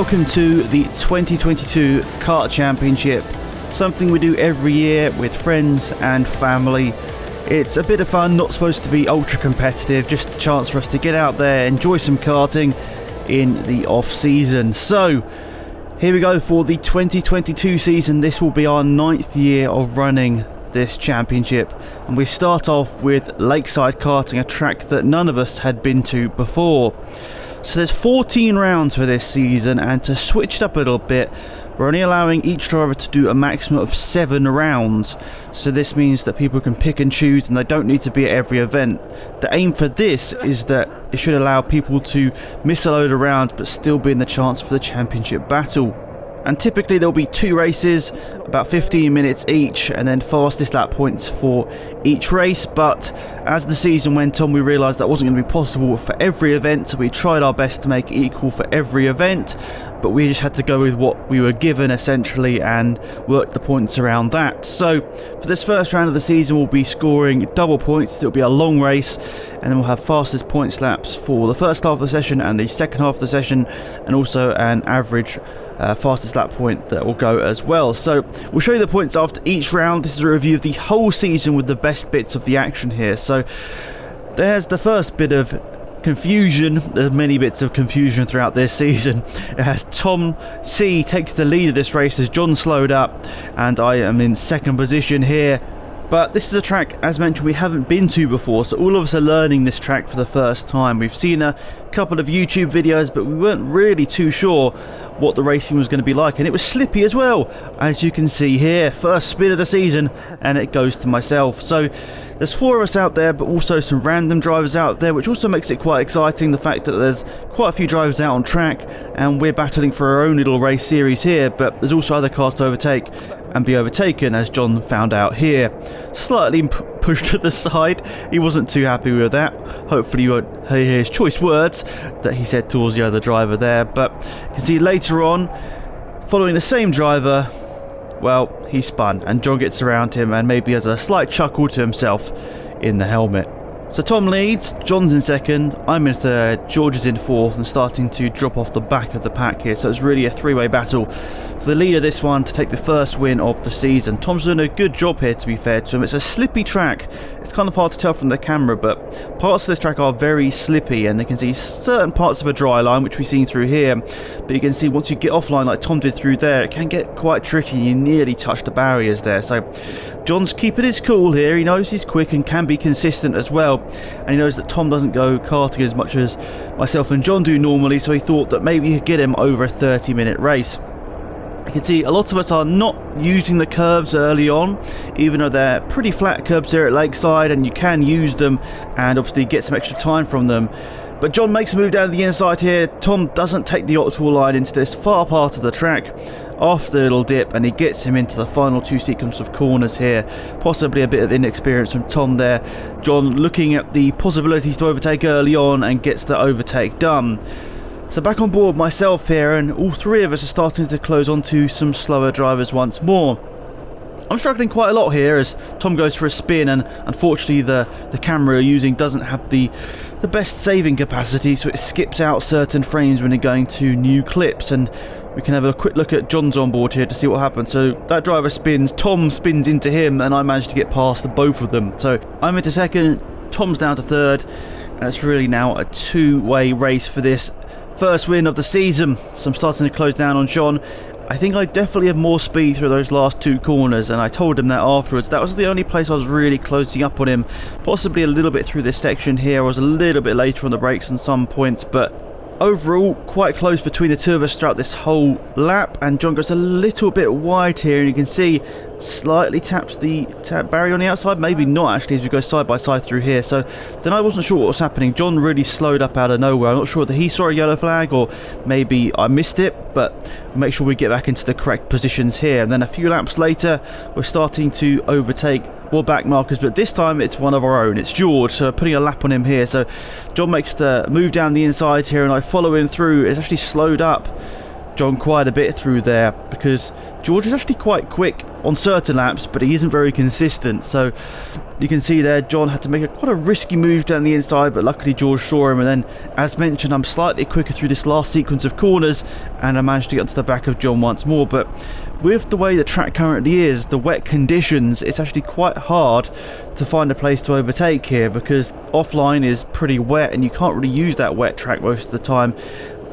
Welcome to the 2022 Kart Championship, something we do every year with friends and family. It's a bit of fun, not supposed to be ultra competitive, just a chance for us to get out there, enjoy some karting in the off season. So here we go for the 2022 season. This will be our 9th year of running this championship, and we start off with Lakeside Karting, a track that none of us had been to before. So there's 14 rounds for this season, and to switch it up a little bit, we're only allowing each driver to do a maximum of 7 rounds. So this means that people can pick and choose, and they don't need to be at every event. The aim for this is that it should allow people to miss a load of rounds but still be in the chance for the championship battle. And typically there'll be 2 races, about 15 minutes each, and then fastest lap points for each race. But as the season went on, we realised that wasn't going to be possible for every event, so we tried our best to make it equal for every event, but we just had to go with what we were given essentially and work the points around that. So for this first round of the season, we'll be scoring double points. It'll be a long race, and then we'll have fastest points laps for the first half of the session and the second half of the session, and also an average fastest lap point that will go as well. So we'll show you the points after each round. This is a review of the whole season with the best bits of the action here. So there's the first bit of confusion. There's many bits of confusion throughout this season. It has Tom C takes the lead of this race as John slowed up, and I am in second position here. But this is a track, as mentioned, we haven't been to before, so all of us are learning this track for the first time. We've seen a couple of YouTube videos, but we weren't really too sure what the racing was going to be like, and it was slippy as well, as you can see here. First spin of the season, and it goes to myself. So there's 4 of us out there, but also some random drivers out there, which also makes it quite exciting, the fact that there's quite a few drivers out on track, and we're battling for our own little race series here, but there's also other cars to overtake and be overtaken, as John found out here. Slightly pushed to the side. He wasn't too happy with that. Hopefully you won't hear his choice words that he said towards the other driver there, but you can see later on, following the same driver, well, he spun, and John gets around him and maybe has a slight chuckle to himself in the helmet. So Tom leads, John's in second, I'm in third, George is in fourth, and starting to drop off the back of the pack here. So it's really a 3-way battle for the lead of this one to take the first win of the season. Tom's doing a good job here, to be fair to him. It's a slippy track. It's kind of hard to tell from the camera, but parts of this track are very slippy, and you can see certain parts of a dry line, which we've seen through here. But you can see once you get offline, like Tom did through there, it can get quite tricky. You nearly touch the barriers there. So John's keeping his cool here. He knows he's quick and can be consistent as well. And he knows that Tom doesn't go karting as much as myself and John do normally, so he thought that maybe he could get him over a 30-minute race. You can see a lot of us are not using the curbs early on, even though they're pretty flat curbs here at Lakeside, and you can use them and obviously get some extra time from them. But John makes a move down the inside here. Tom doesn't take the optimal line into this far part of the track after the little dip, and he gets him into the final 2 sequence of corners here. Possibly a bit of inexperience from Tom there. John looking at the possibilities to overtake early on and gets the overtake done. So back on board myself here, and all 3 of us are starting to close onto some slower drivers once more. I'm struggling quite a lot here as Tom goes for a spin, and unfortunately the camera you're using doesn't have the best saving capacity, so it skips out certain frames when you're going to new clips. And we can have a quick look at John's on board here to see what happens. So that driver spins, Tom spins into him, and I managed to get past the both of them. So I'm into second, Tom's down to third, and it's really now a 2-way race for this first win of the season. So I'm starting to close down on John. I think I definitely have more speed through those last 2 corners, and I told him that afterwards. That was the only place I was really closing up on him. Possibly a little bit through this section here. I was a little bit later on the brakes on some points, but overall quite close between the 2 of us throughout this whole lap. And John goes a little bit wide here, and you can see slightly taps the barrier on the outside, maybe not actually, as we go side by side through here. So then I wasn't sure what was happening. John really slowed up out of nowhere. I'm not sure that he saw a yellow flag or maybe I missed it, but make sure we get back into the correct positions here. And then a few laps later, we're starting to overtake more back markers, but this time it's one of our own. It's George, so putting a lap on him here. So John makes the move down the inside here, and I follow him through. It's actually slowed up John quite a bit through there, because George is actually quite quick on certain laps, but he isn't very consistent. So you can see there John had to make quite a risky move down the inside, but luckily George saw him, and then, as mentioned, I'm slightly quicker through this last sequence of corners, and I managed to get onto the back of John once more. But with the way the track currently is, the wet conditions, it's actually quite hard to find a place to overtake here, because offline is pretty wet and you can't really use that wet track most of the time.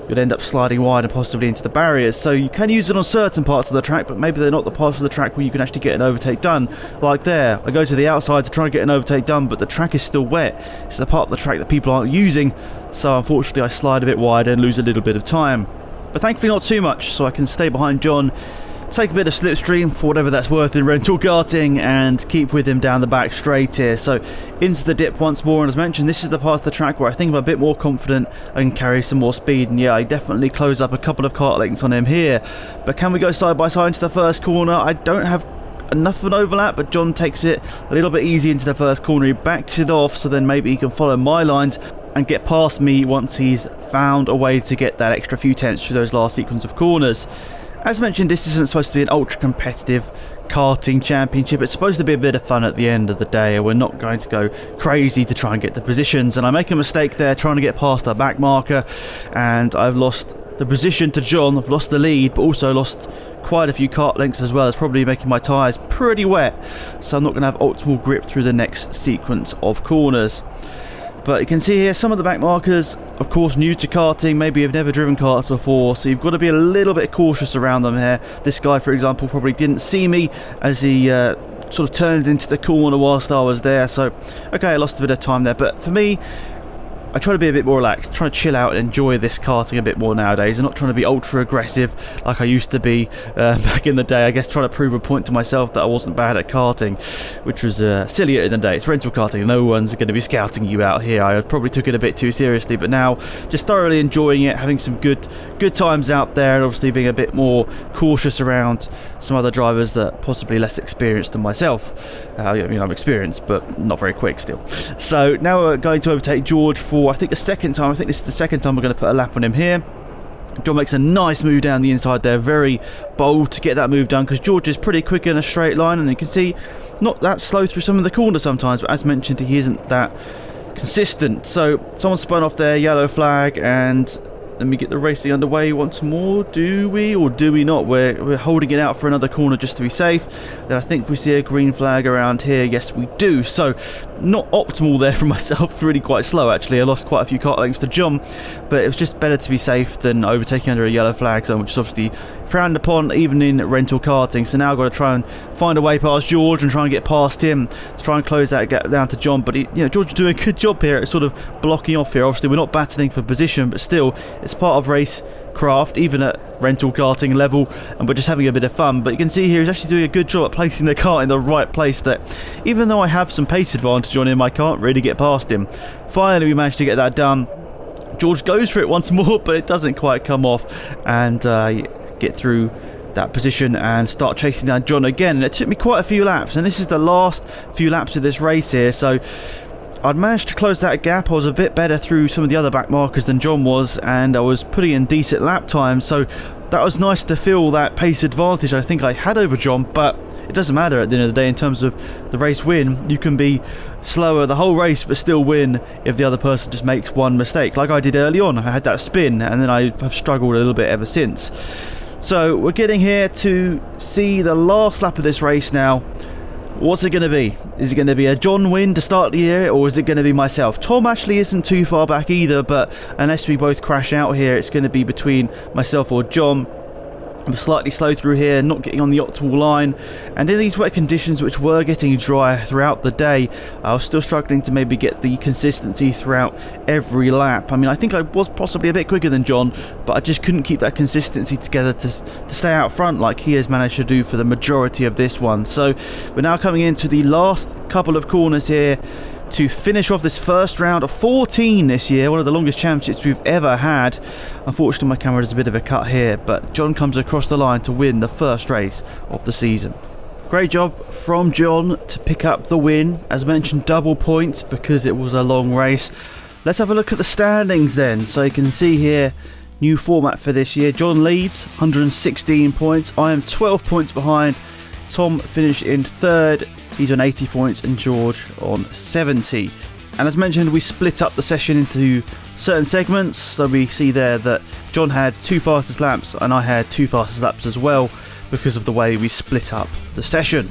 You'd end up sliding wide and possibly into the barriers. So you can use it on certain parts of the track, but maybe they're not the parts of the track where you can actually get an overtake done. Like there, I go to the outside to try and get an overtake done, but the track is still wet. It's the part of the track that people aren't using, so unfortunately I slide a bit wider and lose a little bit of time. But thankfully not too much, so I can stay behind John, take a bit of slipstream for whatever that's worth in rental karting, and keep with him down the back straight here. So into the dip once more, and as mentioned, this is the part of the track where I think I'm a bit more confident I can carry some more speed, and yeah, I definitely close up a couple of kart lengths on him here. But can we go side by side into the first corner? I don't have enough of an overlap, but John takes it a little bit easy into the first corner. He backs it off, so then maybe he can follow my lines and get past me once he's found a way to get that extra few tenths through those last sequence of corners. As mentioned, this isn't supposed to be an ultra-competitive karting championship. It's supposed to be a bit of fun at the end of the day. We're not going to go crazy to try and get the positions. And I make a mistake there trying to get past our back marker, and I've lost the position to John. I've lost the lead, but also lost quite a few kart lengths as well. It's probably making my tyres pretty wet, so I'm not going to have optimal grip through the next sequence of corners. But you can see here some of the back markers, of course, new to karting, maybe have never driven karts before, so you've got to be a little bit cautious around them here. This guy, for example, probably didn't see me as he sort of turned into the corner whilst I was there, so okay, I lost a bit of time there. But for me, I try to be a bit more relaxed, try to chill out and enjoy this karting a bit more nowadays. I'm not trying to be ultra aggressive like I used to be back in the day. I guess trying to prove a point to myself that I wasn't bad at karting, which was silly in the day. It's rental karting, no one's going to be scouting you out here. I probably took it a bit too seriously, but now just thoroughly enjoying it, having some good times out there, and obviously being a bit more cautious around some other drivers that are possibly less experienced than myself. I mean, I'm experienced, but not very quick still. So now we're going to overtake George for, I think, the second time. I think this is the second time we're going to put a lap on him here. John makes a nice move down the inside there, very bold to get that move done, because George is pretty quick in a straight line, and you can see not that slow through some of the corners sometimes, but as mentioned, he isn't that consistent. So someone spun off their yellow flag, and let me get the racing underway once more. Do we or do we not? We're holding it out for another corner just to be safe. Then I think we see a green flag around here. Yes, we do. So not optimal there for myself. Really quite slow, actually. I lost quite a few kart lengths to John, but it was just better to be safe than overtaking under a yellow flag zone, which is obviously frowned upon even in rental karting. So now I've got to try and find a way past George and try and get past him to try and close that gap down to John. But George is doing a good job here at sort of blocking off here. Obviously we're not battling for position, but still it's part of race craft, even at rental karting level, and we're just having a bit of fun. But you can see here he's actually doing a good job at placing the kart in the right place, that even though I have some pace advantage on him, I can't really get past him. Finally we managed to get that done. George goes for it once more, but it doesn't quite come off, and get through that position and start chasing down John again. And it took me quite a few laps, and this is the last few laps of this race here, so I'd managed to close that gap. I was a bit better through some of the other back markers than John was, and I was putting in decent lap times, so that was nice to feel that pace advantage I think I had over John. But it doesn't matter at the end of the day in terms of the race win. You can be slower the whole race but still win if the other person just makes one mistake, like I did early on. I had that spin, and then I have struggled a little bit ever since. So we're getting here to see the last lap of this race now. What's it going to be? Is it going to be a John win to start the year, or is it going to be myself? Tom actually isn't too far back either, but unless we both crash out here, it's going to be between myself or John. I'm slightly slow through here, not getting on the optimal line, and in these wet conditions, which were getting dry throughout the day, I was still struggling to maybe get the consistency throughout every lap. I mean, I think I was possibly a bit quicker than John, but I just couldn't keep that consistency together to stay out front like he has managed to do for the majority of this one. So we're now coming into the last couple of corners here to finish off this first round of 14 this year, one of the longest championships we've ever had. Unfortunately, my camera does a bit of a cut here, but John comes across the line to win the first race of the season. Great job from John to pick up the win. As mentioned, double points because it was a long race. Let's have a look at the standings then. So you can see here, New format for this year. John leads, 116 points. I am 12 points behind. Tom finished in third. He's on 80 points and George on 70. And as mentioned, we split up the session into certain segments. So we see there that John had 2 fastest laps and I had 2 fastest laps as well because of the way we split up the session.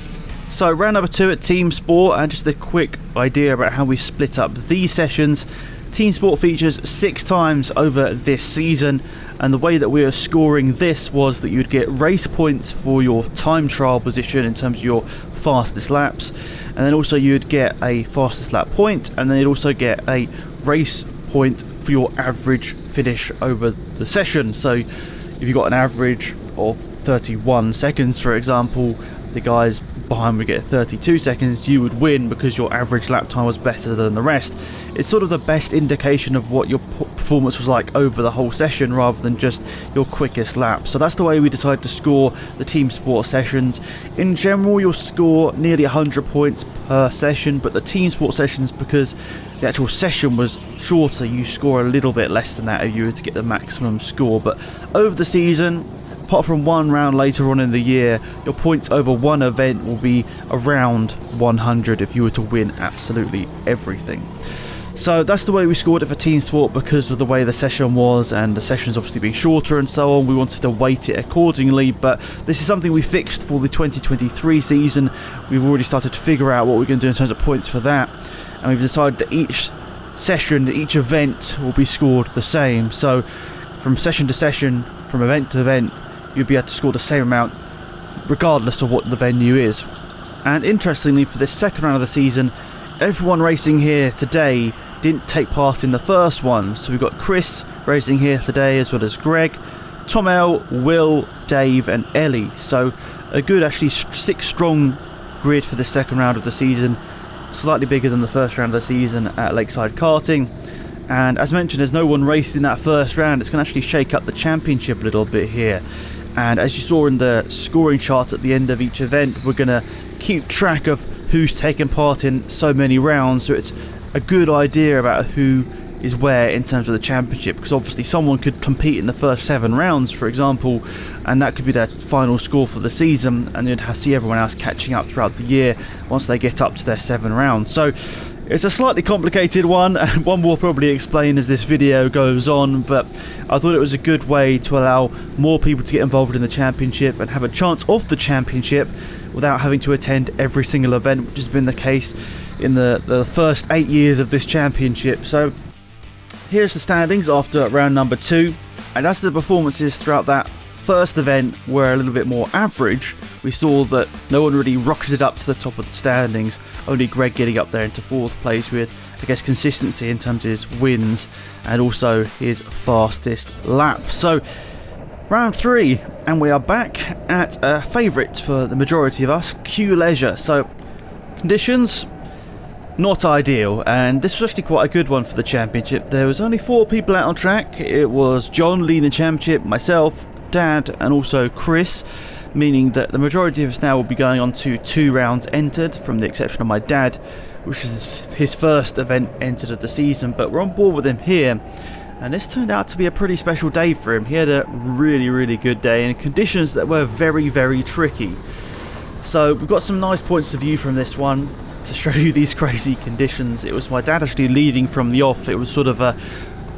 So round number 2 at TeamSport, and just a quick idea about how we split up these sessions. TeamSport features 6 times over this season, and the way that we are scoring this was that you'd get race points for your time trial position in terms of your fastest laps, and then also you'd get a fastest lap point, and then you'd also get a race point for your average finish over the session. So if you got an average of 31 seconds, for example, the guys behind would get 32 seconds, you would win because your average lap time was better than the rest. It's sort of the best indication of what your performance was like over the whole session rather than just your quickest lap. So that's the way we decided to score the TeamSport sessions. In general, you'll score nearly 100 points per session, but the TeamSport sessions, because the actual session was shorter, you score a little bit less than that if you were to get the maximum score. But over the season, apart from one round later on in the year, your points over one event will be around 100 if you were to win absolutely everything. So that's the way we scored it for TeamSport because of the way the session was, and the sessions obviously being shorter and so on. We wanted to weight it accordingly, but this is something we fixed for the 2023 season. We've already started to figure out what we're going to do in terms of points for that, and we've decided that each session, each event will be scored the same. So from session to session, from event to event, you'll be able to score the same amount regardless of what the venue is. And interestingly, for this second round of the season, everyone racing here today didn't take part in the first one. So we've got Chris racing here today, as well as Greg, Tom L, Will, Dave and Ellie. So a good, actually 6 strong grid for the second round of the season, slightly bigger than the first round of the season at Lakeside Karting. And as mentioned, there's no one raced in that first round. It's going to actually shake up the championship a little bit here. And as you saw in the scoring chart at the end of each event, we're going to keep track of who's taken part in so many rounds, so it's a good idea about who is where in terms of the championship, because obviously someone could compete in the first 7 rounds, for example, and that could be their final score for the season, and you'd see everyone else catching up throughout the year once they get up to their 7 rounds. So it's a slightly complicated one, and one we'll probably explain as this video goes on, but I thought it was a good way to allow more people to get involved in the championship and have a chance of the championship without having to attend every single event, which has been the case in the first 8 years of this championship. So here's the standings after round number 2, and as the performances throughout that first event were a little bit more average, we saw that no one really rocketed up to the top of the standings, only Greg getting up there into 4th place with, I guess, consistency in terms of his wins and also his fastest lap. So round 3, and we are back at a favourite for the majority of us, Q Leisure. So conditions, not ideal, and this was actually quite a good one for the championship. There was only 4 people out on track. It was John leading the championship, myself, Dad and also Chris, meaning that the majority of us now will be going on to 2 rounds entered, from the exception of my dad, which is his first event entered of the season, but we're on board with him here. And this turned out to be a pretty special day for him. He had a really good day in conditions that were very tricky. So we've got some nice points of view from this one to show you these crazy conditions. It was my dad actually leading from the off. It was sort of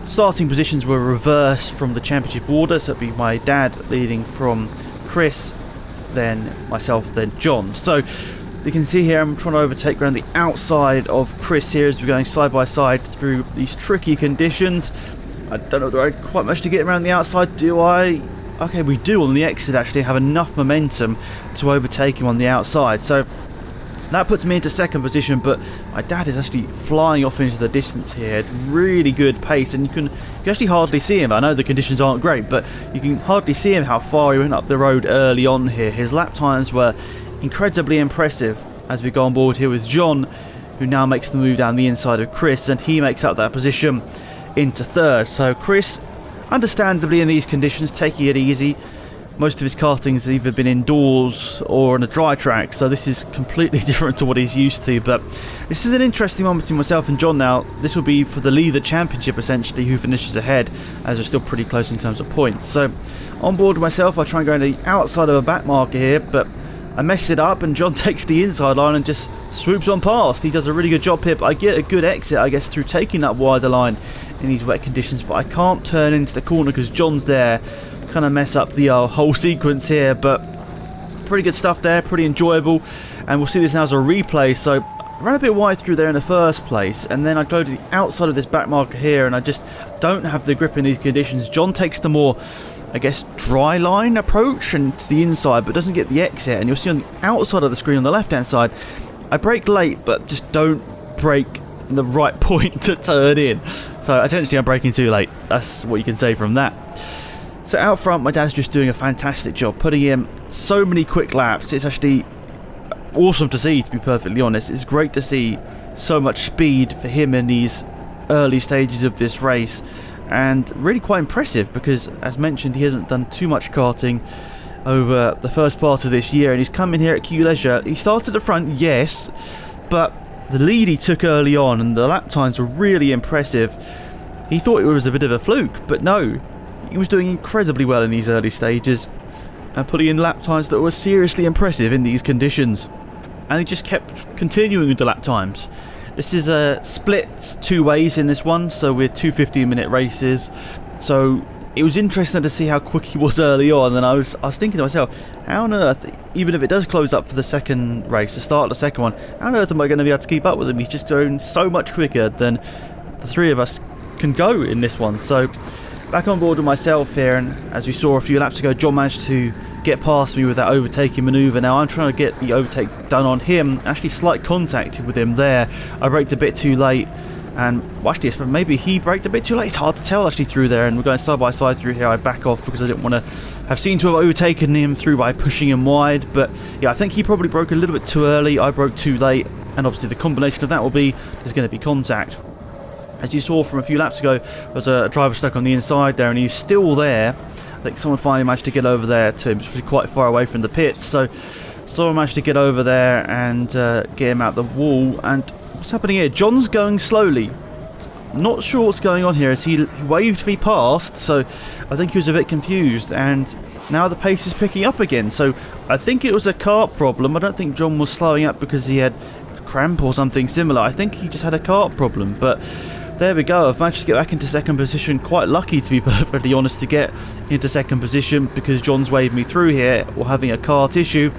starting positions were reversed from the championship order, so it'd be my dad leading from Chris, then myself, then John. So you can see here I'm trying to overtake around the outside of Chris here as we're going side by side through these tricky conditions. I don't know, do I quite manage to get around the outside? Do I? Okay, we do on the exit actually have enough momentum to overtake him on the outside. So that puts me into 2nd position, but my dad is actually flying off into the distance here at really good pace, and you can actually hardly see him. I know the conditions aren't great, but you can hardly see him how far he went up the road early on here. His lap times were incredibly impressive as we go on board here with John, who now makes the move down the inside of Chris, and he makes up that position into 3rd. So Chris, understandably in these conditions, taking it easy, most of his karting has either been indoors or on a dry track, so this is completely different to what he's used to. But this is an interesting one between myself and John now. This will be for the leader championship, essentially, who finishes ahead, as we're still pretty close in terms of points. So on board with myself, I try and go on the outside of a back marker here, but I mess it up and John takes the inside line and just swoops on past. He does a really good job here, but I get a good exit, I guess, through taking that wider line in these wet conditions, but I can't turn into the corner because John's there. Kind of mess up the whole sequence here, but pretty good stuff there, pretty enjoyable, and we'll see this now as a replay. So I ran a bit wide through there in the first place, and then I go to the outside of this back marker here, and I just don't have the grip in these conditions. John takes the more, I guess, dry line approach and to the inside, but doesn't get the exit, and you'll see on the outside of the screen on the left hand side, I brake late, but just don't brake in the right point to turn in. So essentially I'm braking too late. That's what you can say from that. So out front, my dad's just doing a fantastic job, putting in so many quick laps. It's actually awesome to see, to be perfectly honest. It's great to see so much speed for him in these early stages of this race, and really quite impressive because, as mentioned, he hasn't done too much karting over the first part of this year, and he's come in here at Q Leisure. He started at the front, yes, but the lead he took early on and the lap times were really impressive. He thought it was a bit of a fluke, but no. He was doing incredibly well in these early stages and putting in lap times that were seriously impressive in these conditions. And he just kept continuing with the lap times. This is a split two ways in this one, so we're two 15-minute races. So it was interesting to see how quick he was early on, and I was thinking to myself, how on earth, even if it does close up for the second race, the start of the second one, how on earth am I going to be able to keep up with him? He's just going so much quicker than the three of us can go in this one. So back on board with myself here, and as we saw a few laps ago, John managed to get past me with that overtaking manoeuvre. Now I'm trying to get the overtake done on him. Actually slight contact with him there. I braked a bit too late, and watch this, but maybe he braked a bit too late. It's hard to tell actually through there, and we're going side by side through here. I back off because I didn't want to have seemed to have overtaken him through by pushing him wide. But yeah, I think he probably broke a little bit too early. I broke too late, and obviously the combination of that will be there's going to be contact. As you saw from a few laps ago, there was a driver stuck on the inside there, and he's still there. I think someone finally managed to get over there to him. It's quite far away from the pits, so someone managed to get over there and get him out the wall. And what's happening here? John's going slowly. Not sure what's going on here as he waved me past, so I think he was a bit confused, and now the pace is picking up again. So I think it was a kart problem. I don't think John was slowing up because he had cramp or something similar. I think he just had a kart problem, but there we go. I've managed to get back into second position. Quite lucky, to be perfectly honest, to get into second position because John's waved me through here while having a kart issue,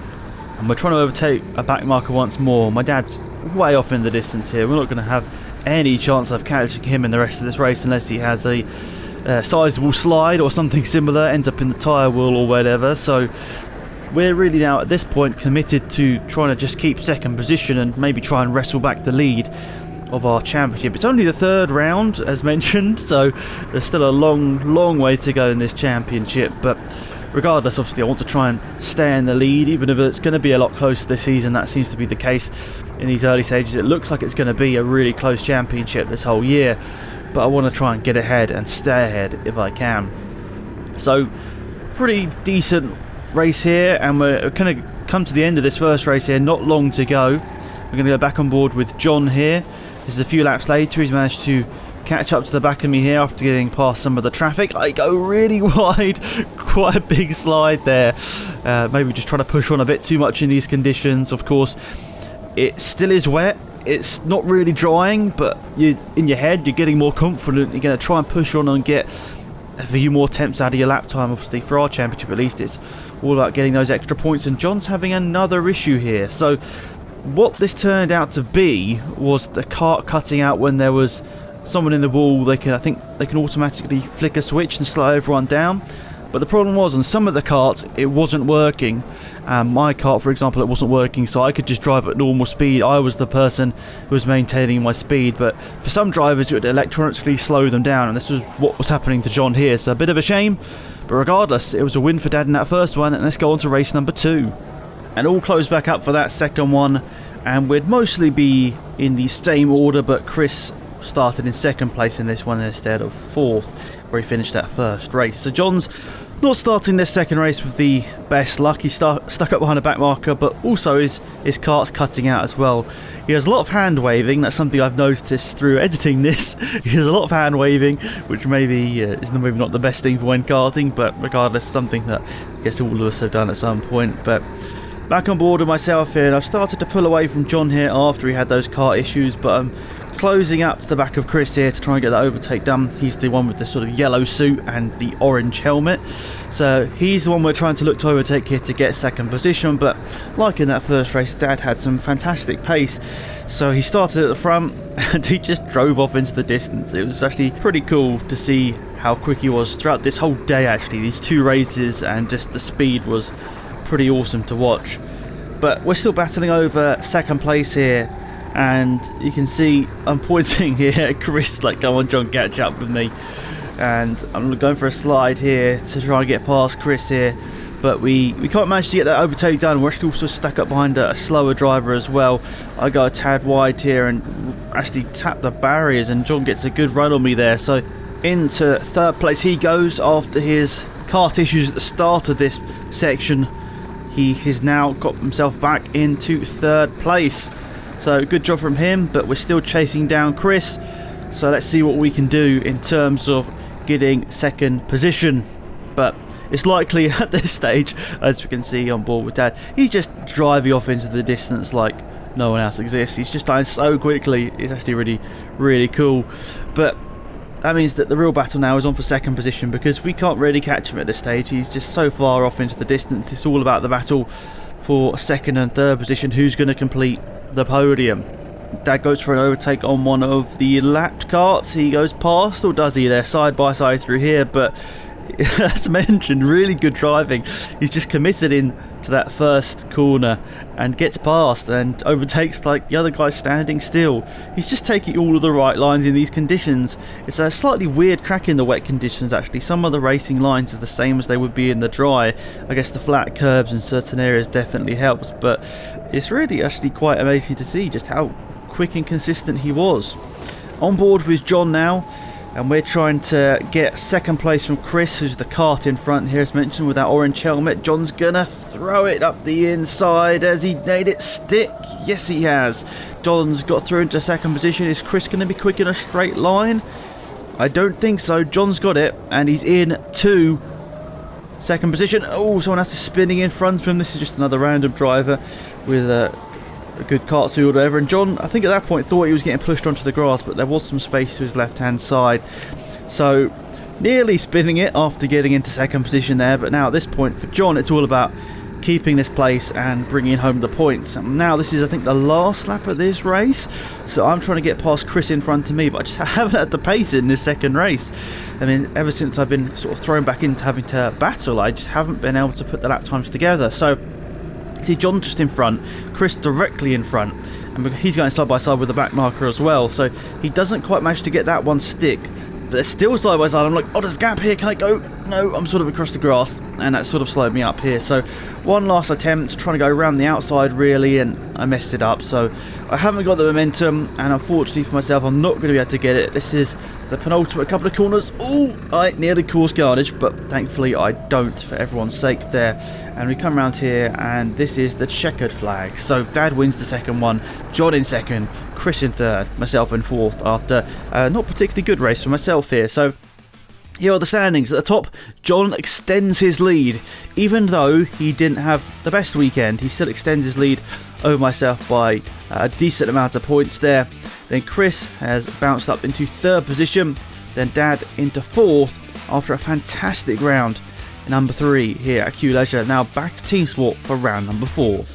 and we're trying to overtake a back marker once more. My dad's way off in the distance here. We're not going to have any chance of catching him in the rest of this race unless he has a sizable slide or something similar, ends up in the tyre wheel or whatever. So we're really now at this point committed to trying to just keep second position and maybe try and wrestle back the lead of our championship. It's only the third round, as mentioned, so there's still a long way to go in this championship, but regardless, obviously I want to try and stay in the lead, even if it's going to be a lot closer this season. That seems to be the case in these early stages. It looks like it's going to be a really close championship this whole year, but I want to try and get ahead and stay ahead if I can. So pretty decent race here, and we're going to come to the end of this first race here. Not long to go. We're going to go back on board with John here. This is a few laps later. He's managed to catch up to the back of me here after getting past some of the traffic. I go really wide, quite a big slide there. Maybe just trying to push on a bit too much in these conditions. Of course, it still is wet. It's not really drying, but in your head you're getting more confident. You're going to try and push on and get a few more attempts out of your lap time. Obviously, for our championship at least, it's all about getting those extra points. And John's having another issue here. So what this turned out to be was the kart cutting out when there was someone in the wall. I think they can automatically flick a switch and slow everyone down. But the problem was, on some of the karts, it wasn't working. My kart, for example, it wasn't working, so I could just drive at normal speed. I was the person who was maintaining my speed, but for some drivers, it would electronically slow them down, and this was what was happening to John here. So a bit of a shame, but regardless, it was a win for Dad in that first one, and let's go on to race number 2. And all closed back up for that second one, and we'd mostly be in the same order, but Chris started in second place in this one instead of fourth, where he finished that first race. So John's Not starting this second race with the best luck. He stuck up behind a back marker, but also his kart's cutting out as well. He has a lot of hand waving. That's something I've noticed through editing this. He has a lot of hand waving, which maybe is maybe not the best thing for when karting, but regardless, something that I guess all of us have done at some point. But back on board with myself here, and I've started to pull away from John here after he had those kart issues, but I'm closing up to the back of Chris here to try and get that overtake done. He's the one with the sort of yellow suit and the orange helmet, so he's the one we're trying to look to overtake here to get second position. But like in that first race, Dad had some fantastic pace, so he started at the front and he just drove off into the distance. It was actually pretty cool to see how quick he was throughout this whole day, actually, these 2 races, and just the speed was pretty awesome to watch. But we're still battling over second place here, and you can see I'm pointing here at Chris like, come on John, catch up with me, and I'm going for a slide here to try and get past Chris here, but we can't manage to get that overtake done. We're actually also stuck up behind a slower driver as well. I go a tad wide here and actually tap the barriers, and John gets a good run on me there, so into third place he goes after his kart issues at the start of this section. He has now got himself back into third place. So good job from him, but we're still chasing down Chris. So let's see what we can do in terms of getting second position. But it's likely at this stage, as we can see on board with Dad, he's just driving off into the distance like no one else exists. He's just dying so quickly. It's actually really, really cool. But that means that the real battle now is on for second position, because we can't really catch him at this stage. He's just so far off into the distance. It's all about the battle for second and third position. Who's going to complete the podium? Dad goes for an overtake on one of the lapped karts. He goes past, or does he? They're side by side through here, but as mentioned, really good driving. He's just committed in to that first corner and gets past and overtakes like the other guy standing still. He's just taking all of the right lines in these conditions. It's a slightly weird track in the wet conditions, actually. Some of the racing lines are the same as they would be in the dry. I guess the flat curbs in certain areas definitely helps, but it's really actually quite amazing to see just how quick and consistent he was. On board with John now, and we're trying to get second place from Chris, who's the kart in front here, as mentioned, with that orange helmet. John's gonna throw it up the inside. Has he made it stick? Yes, he has. John's got through into second position. Is Chris gonna be quick in a straight line? I don't think so. John's got it, and he's in to second position. Oh, someone else is spinning in front of him. This is just another random driver with a good kart suit or whatever, and John, I think at that point, thought he was getting pushed onto the grass, but there was some space to his left hand side, so nearly spinning it after getting into second position there. But now at this point for John, it's all about keeping this place and bringing home the points. And now this is, I think, the last lap of this race, so I'm trying to get past Chris in front of me, but I just haven't had the pace in this second race. I mean, ever since I've been sort of thrown back into having to battle, I just haven't been able to put the lap times together. So see John just in front, Chris directly in front, and he's going side by side with the back marker as well, so he doesn't quite manage to get that one stick, but they're still side by side. I'm like, oh, there's a gap here, can I go? No, I'm sort of across the grass, and that sort of slowed me up here. So one last attempt trying to go around the outside really, and I messed it up, so I haven't got the momentum, and unfortunately for myself, I'm not going to be able to get it. This is the penultimate couple of corners. Oh, I nearly caused carnage, but thankfully I don't, for everyone's sake there. And we come around here, and this is the checkered flag. So Dad wins the second one, John in second, Chris in third, myself in fourth, after a not particularly good race for myself here. So here are the standings. At the top, John extends his lead. Even though he didn't have the best weekend, he still extends his lead over myself by a decent amount of points there. Then Chris has bounced up into third position. Then Dad into fourth after a fantastic round. Number 3 here at Q Leisure. Now back to TeamSport for round number 4.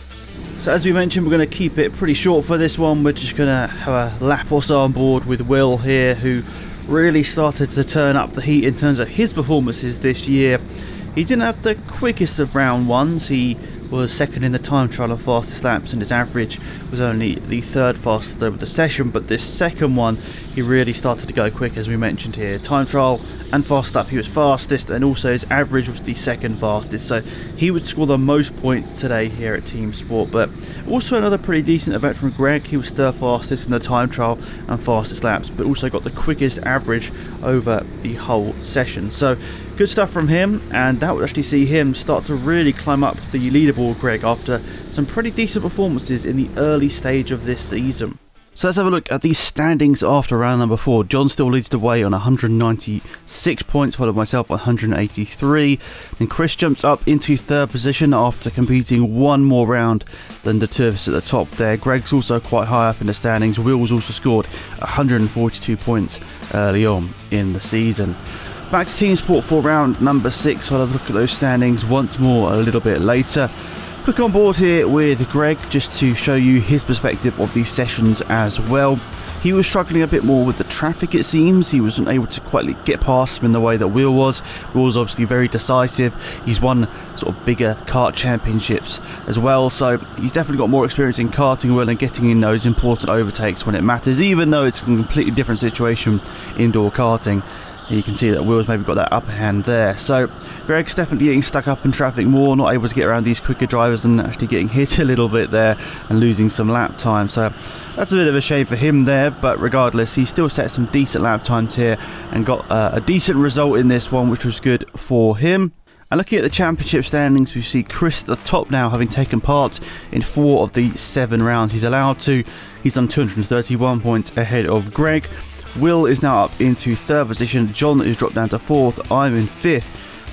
So as we mentioned, we're going to keep it pretty short for this one. We're just going to have a lap or so on board with Will here, who really started to turn up the heat in terms of his performances this year. He didn't have the quickest of round ones. He was second in the time trial of fastest laps, and his average was only the third fastest over the session, but this second one he really started to go quick, as we mentioned here. Time trial and fast lap he was fastest, and also his average was the second fastest, so he would score the most points today here at TeamSport. But also another pretty decent event from Greg. He was third fastest in the time trial and fastest laps, but also got the quickest average over the whole session. So Good stuff from him, and that would actually see him start to really climb up the leaderboard, Greg, after some pretty decent performances in the early stage of this season. So let's have a look at these standings after round number 4. John still leads the way on 196 points, followed by myself on 183. Then Chris jumps up into 3rd position after competing one more round than the two of us at the top there. Greg's also quite high up in the standings. Will's also scored 142 points early on in the season. Back to TeamSport for round number 6. I'll have a look at those standings once more a little bit later. Quick on board here with Greg just to show you his perspective of these sessions as well. He was struggling a bit more with the traffic, it seems. He wasn't able to quite get past him in the way that Will was. Will was obviously very decisive. He's won sort of bigger kart championships as well, so he's definitely got more experience in karting, Will, and getting in those important overtakes when it matters, even though it's a completely different situation indoor karting. You can see that Will's maybe got that upper hand there. So Greg's definitely getting stuck up in traffic more, not able to get around these quicker drivers and actually getting hit a little bit there and losing some lap time. So that's a bit of a shame for him there, but regardless, he still set some decent lap times here and got a decent result in this one, which was good for him. And looking at the championship standings, we see Chris at the top now, having taken part in 4 of the 7 rounds he's allowed to. He's on 231 points ahead of Greg. Will is now up into 3rd position. John is dropped down to 4th. I'm in 5th.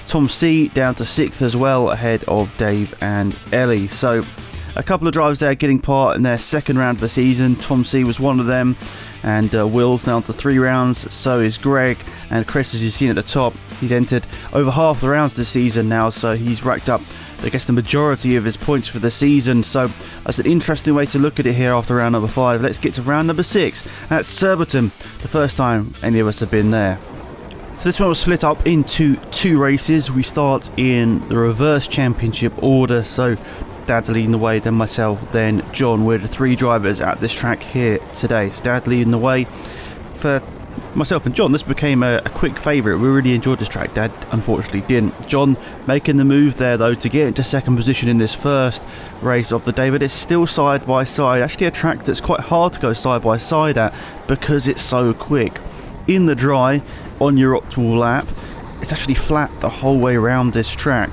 Tom C down to 6th as well, ahead of Dave and Ellie. So a couple of drivers there getting part in their 2nd round of the season. Tom C was one of them, and Will's now to 3 rounds. So is Greg, and Chris, as you've seen at the top, he's entered over half the rounds this season now, so he's racked up, I guess, the majority of his points for the season. So that's an interesting way to look at it here after round number 5. Let's get to round number 6. That's Surbiton, the first time any of us have been there. So this one was split up into 2 races. We start in the reverse championship order. So Dad's leading the way, then myself, then John. We're the 3 drivers at this track here today. So Dad leading the way. For myself and John, this became a quick favourite. We really enjoyed this track. Dad unfortunately didn't. John making the move there though to get into 2nd position in this first race of the day, but it's still side by side. Actually a track that's quite hard to go side by side at because it's so quick. In the dry, on your optimal lap, it's actually flat the whole way around this track,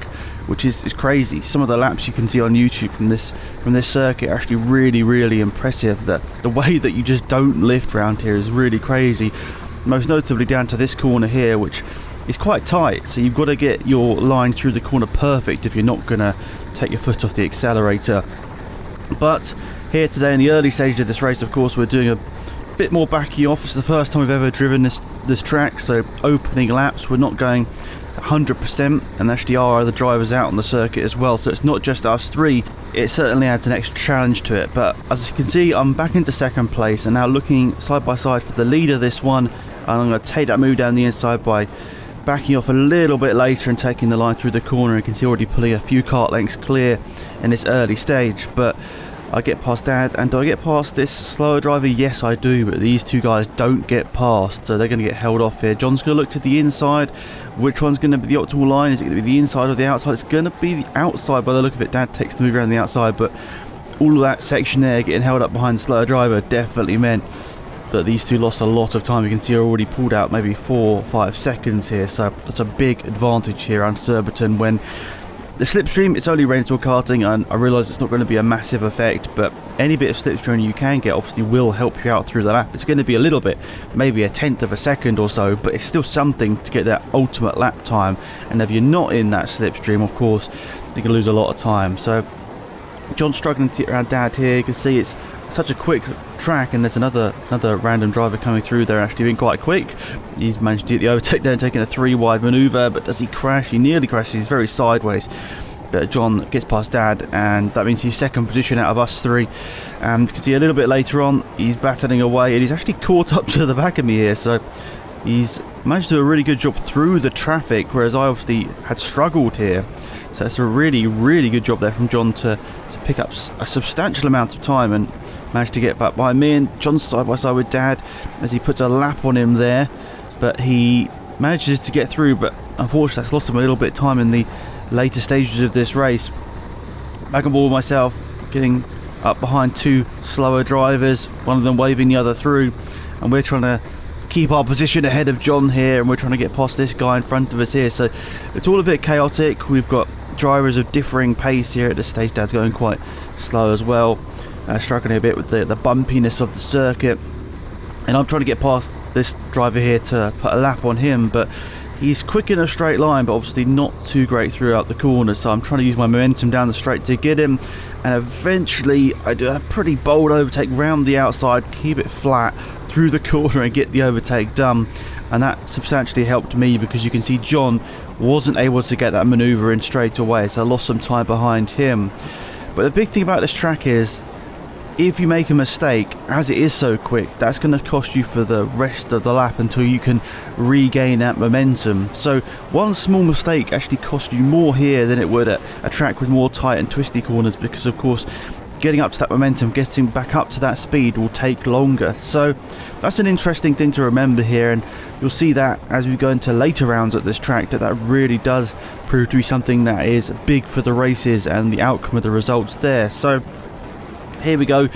which is crazy. Some of the laps you can see on YouTube from this circuit are actually really impressive. The way that you just don't lift around here is really crazy. Most notably down to this corner here, which is quite tight, so you've got to get your line through the corner perfect if you're not going to take your foot off the accelerator. But here today in the early stage of this race, of course, we're doing a bit more backing off. It's the first time we've ever driven this track, so opening laps, we're not going 100%, and actually are other drivers out on the circuit as well, so it's not just us 3. It certainly adds an extra challenge to it. But as you can see, I'm back into 2nd place and now looking side by side for the lead of this one, and I'm going to take that move down the inside by backing off a little bit later and taking the line through the corner. You can see already pulling a few kart lengths clear in this early stage. But I get past Dad, and do I get past this slower driver? Yes, I do, but these 2 guys don't get past, so they're going to get held off here. John's going to look to the inside. Which one's going to be the optimal line? Is it going to be the inside or the outside? It's going to be the outside by the look of it. Dad takes the move around the outside, but all of that section there getting held up behind the slower driver definitely meant that these 2 lost a lot of time. You can see I already pulled out maybe 4 or 5 seconds here, so that's a big advantage here on Surbiton. When the slipstream, it's only rental karting, and I realise it's not going to be a massive effect, but any bit of slipstream you can get obviously will help you out through the lap. It's going to be a little bit, maybe a 1/10 of a second or so, but it's still something to get that ultimate lap time. And if you're not in that slipstream, of course, you can lose a lot of time. So John's struggling to get around Dad here. You can see it's such a quick track, and there's another random driver coming through there, actually being quite quick. He's managed to get the overtake there and taking a 3-wide manoeuvre, but does he crash? He nearly crashes. He's very sideways. But John gets past Dad, and that means he's 2nd position out of us 3. And you can see a little bit later on, he's battling away, and he's actually caught up to the back of me here. So he's managed to do a really good job through the traffic, whereas I obviously had struggled here. So it's a really good job there from John to pick up a substantial amount of time and managed to get back by me. And John's side by side with Dad as he puts a lap on him there, but he manages to get through, but unfortunately that's lost him a little bit of time in the later stages of this race. Back on board myself, getting up behind 2 slower drivers, one of them waving the other through, and we're trying to keep our position ahead of John here, and we're trying to get past this guy in front of us here. So it's all a bit chaotic. We've got drivers of differing pace here at this stage. Dad's going quite slow as well, struggling a bit with the bumpiness of the circuit. And I'm trying to get past this driver here to put a lap on him, but he's quick in a straight line, but obviously not too great throughout the corners. So I'm trying to use my momentum down the straight to get him, and eventually I do a pretty bold overtake round the outside, keep it flat through the corner and get the overtake done. And that substantially helped me, because you can see John wasn't able to get that manoeuvre in straight away, so I lost some time behind him. But the big thing about this track is, if you make a mistake, as it is so quick, that's going to cost you for the rest of the lap until you can regain that momentum. So one small mistake actually costs you more here than it would at a track with more tight and twisty corners, because of course getting up to that momentum, getting back up to that speed will take longer. So that's an interesting thing to remember here, and you'll see that as we go into later rounds at this track, that really does prove to be something that is big for the races and the outcome of the results there. So here we go.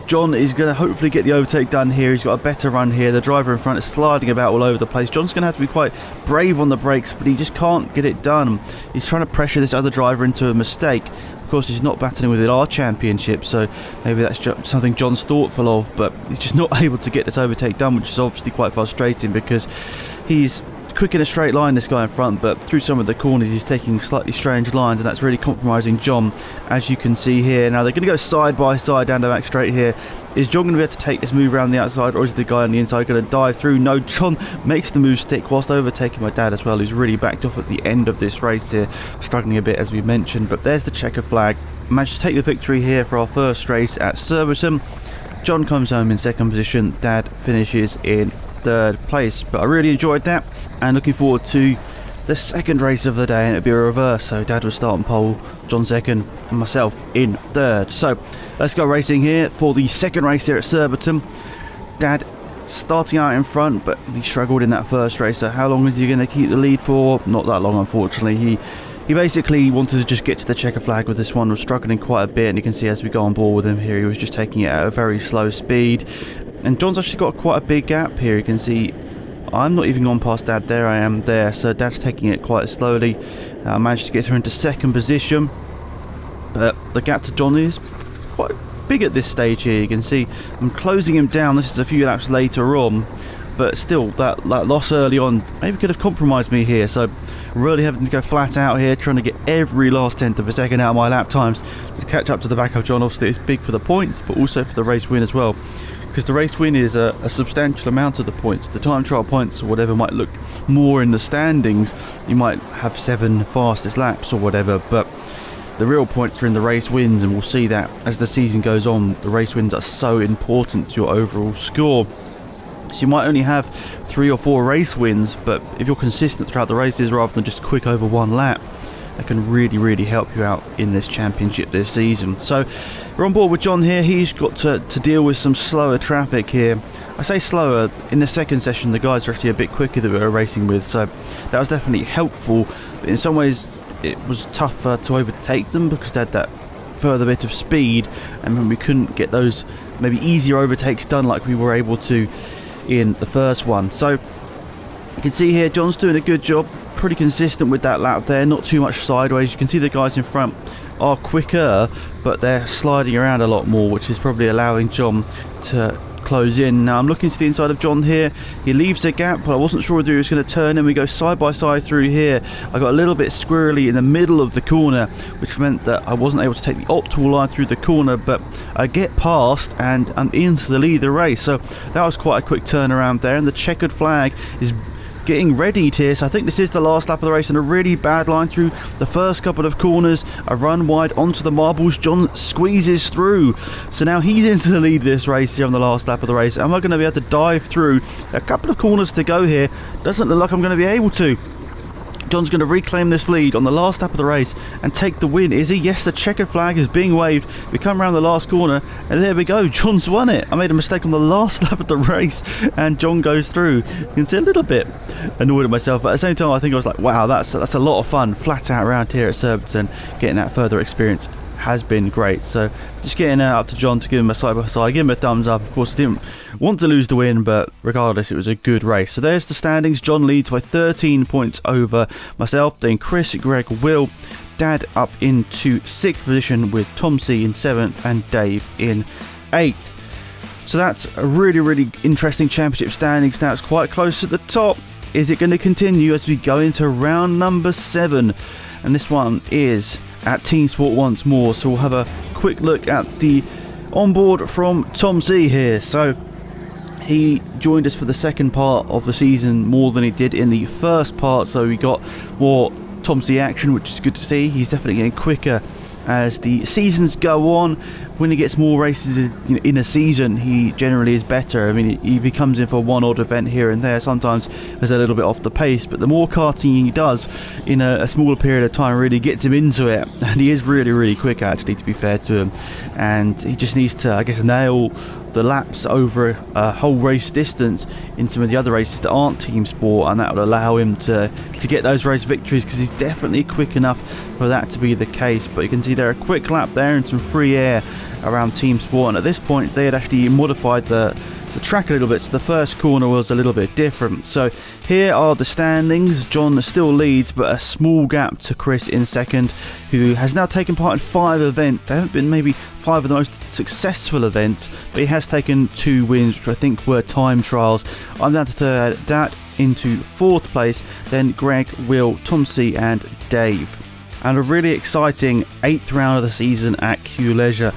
John is going to hopefully get the overtake done here. He's got a better run here. The driver in front is sliding about all over the place. John's going to have to be quite brave on the brakes, but he just can't get it done. He's trying to pressure this other driver into a mistake. Of course, he's not battling within our championship, so maybe that's something John's thoughtful of, but he's just not able to get this overtake done, which is obviously quite frustrating, because he's quick in a straight line, this guy in front, but through some of the corners he's taking slightly strange lines, and that's really compromising John, as you can see here. Now they're going to go side by side down the back straight here. Is John going to be able to take this move around the outside, or is the guy on the inside going to dive through? No, John makes the move stick whilst overtaking my dad as well, who's really backed off at the end of this race here, struggling a bit as we mentioned. But there's the checker flag. Managed to take the victory here for our first race at Surbiton. John comes home in second position, Dad finishes in third place. But I really enjoyed that, and looking forward to the second race of the day, and it'll be a reverse, so Dad will start on pole, John second, and myself in third. So let's go racing here for the second race here at Surbiton. Dad starting out in front, but he struggled in that first race, so how long is he going to keep the lead for? Not that long, unfortunately. He basically wanted to just get to the checker flag with this one, was struggling quite a bit, and you can see as we go on board with him here, he was just taking it at a very slow speed. And John's actually got quite a big gap here. You can see I'm not even gone past Dad there, I am there, so Dad's taking it quite slowly. I managed to get through into second position, but the gap to John is quite big at this stage here. You can see I'm closing him down. This is a few laps later on, but still that loss early on maybe could have compromised me here, so really having to go flat out here, trying to get every last tenth of a second out of my lap times to catch up to the back of John. Obviously it's big for the points, but also for the race win as well, because the race win is a substantial amount of the points. The time trial points or whatever might look more in the standings. You might have 7 fastest laps or whatever, but the real points are in the race wins, and we'll see that as the season goes on. The race wins are so important to your overall score. So you might only have 3 or 4 race wins, but if you're consistent throughout the races rather than just quick over one lap, that can really help you out in this championship this season. So we're on board with John here. He's got to deal with some slower traffic here. I say slower, in the second session the guys are actually a bit quicker that we were racing with, so that was definitely helpful, but in some ways it was tougher to overtake them because they had that further bit of speed, and when we couldn't get those maybe easier overtakes done like we were able to in the first one. So you can see here John's doing a good job, pretty consistent with that lap there, not too much sideways. You can see the guys in front are quicker, but they're sliding around a lot more, which is probably allowing John to close in. Now I'm looking to the inside of John here. He leaves a gap, but I wasn't sure whether he was going to turn, and we go side by side through here. I got a little bit squirrely in the middle of the corner, which meant that I wasn't able to take the optimal line through the corner, but I get past and I'm into the lead of the race. So that was quite a quick turnaround there, and the checkered flag is getting readied here. So I think this is the last lap of the race, and a really bad line through the first couple of corners. I run wide onto the marbles. John squeezes through, so now he's into the lead of this race here on the last lap of the race. Am I going to be able to dive through? A couple of corners to go here. Doesn't look like I'm going to be able to. John's going to reclaim this lead on the last lap of the race and take the win. Is he? Yes, the checkered flag is being waved. We come around the last corner, and there we go. John's won it. I made a mistake on the last lap of the race, and John goes through. You can see a little bit annoyed at myself, but at the same time I think I was like, wow, that's a lot of fun, flat out around here at Surbiton, getting that further experience has been great. So just getting up to John to give him a side by side, give him a thumbs up. Of course, I didn't want to lose the win, but regardless, it was a good race. So there's the standings. John leads by 13 points over myself, then Chris, Greg, Will, Dad up into 6th position with Tom C in 7th and Dave in 8th. So that's a really interesting championship standings. Now it's quite close at the top. Is it going to continue as we go into round number 7? And this one is at TeamSport once more. So we'll have a quick look at the onboard from Tom C here. So he joined us for the second part of the season more than he did in the first part. So we got more Tom C action, which is good to see. He's definitely getting quicker as the seasons go on. When he gets more races in a season, he generally is better. I mean, if he comes in for one odd event here and there, sometimes there's a little bit off the pace, but the more karting he does in a smaller period of time really gets him into it. And he is really quick, actually, to be fair to him. And he just needs to, I guess, nail the laps over a whole race distance in some of the other races that aren't team sport, and that will allow him to get those race victories, because he's definitely quick enough for that to be the case. But you can see there a quick lap there and some free air around team sport, and at this point they had actually modified the track a little bit, so the first corner was a little bit different. So here are the standings. John still leads, but a small gap to Chris in 2nd, who has now taken part in 5 events. They haven't been maybe 5 of the most successful events, but he has taken 2 wins, which I think were time trials. I'm down to 3rd, Dat into 4th place, then Greg, Will, Tom C and Dave. And a really exciting 8th round of the season at Q Leisure.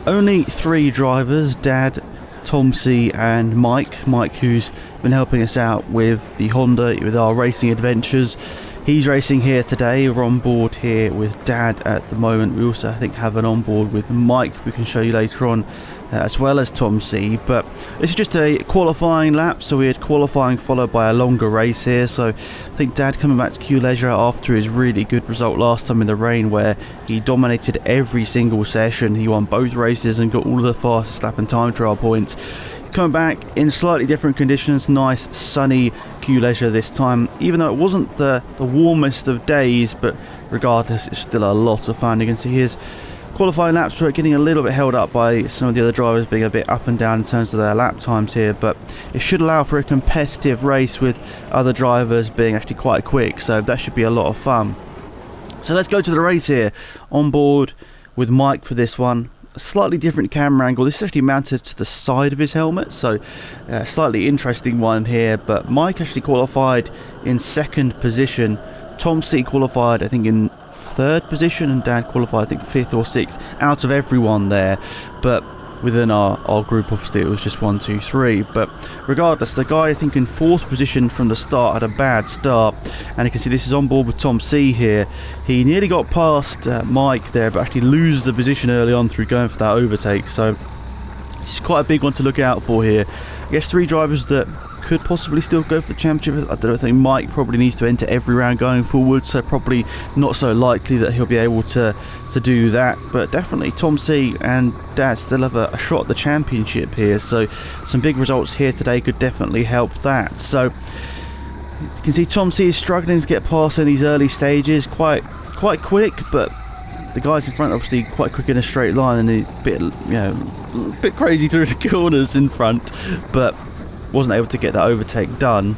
Only 3 drivers, Dad, Tom C and Mike, who's been helping us out with the Honda, with our racing adventures. He's racing here today. We're on board here with Dad at the moment. We also, I think, have an on board with Mike we can show you later on, as well as Tom C. But this is just a qualifying lap, so we had qualifying followed by a longer race here. So I think Dad coming back to Q Leisure after his really good result last time in the rain, where he dominated every single session. He won both races and got all of the fastest lap and time trial points. Coming back in slightly different conditions, nice sunny Q Leisure this time, even though it wasn't the warmest of days, but regardless it's still a lot of fun. You can see his qualifying laps were getting a little bit held up by some of the other drivers being a bit up and down in terms of their lap times here, but it should allow for a competitive race with other drivers being actually quite quick, so that should be a lot of fun. So let's go to the race here, on board with Mike for this one. A slightly different camera angle. This is actually mounted to the side of his helmet, so a slightly interesting one here. But Mike actually qualified in 2nd position. Tom C qualified, I think, in 3rd position, and Dad qualified, I think, 5th or 6th out of everyone there. But within our group, obviously, it was just 1, 2, 3. But regardless, the guy, I think, in 4th position from the start had a bad start. And you can see this is on board with Tom C here. He nearly got past Mike there, but actually loses the position early on through going for that overtake. So this is quite a big one to look out for here. I guess 3 drivers that could possibly still go for the championship. I don't think Mike probably needs to enter every round going forward, so probably not so likely that he'll be able to do that, but definitely Tom C and Dad still have a shot at the championship here, so some big results here today could definitely help that. So you can see Tom C is struggling to get past in these early stages, quite quick, but the guys in front are obviously quite quick in a straight line, and a bit crazy through the corners in front, but wasn't able to get that overtake done.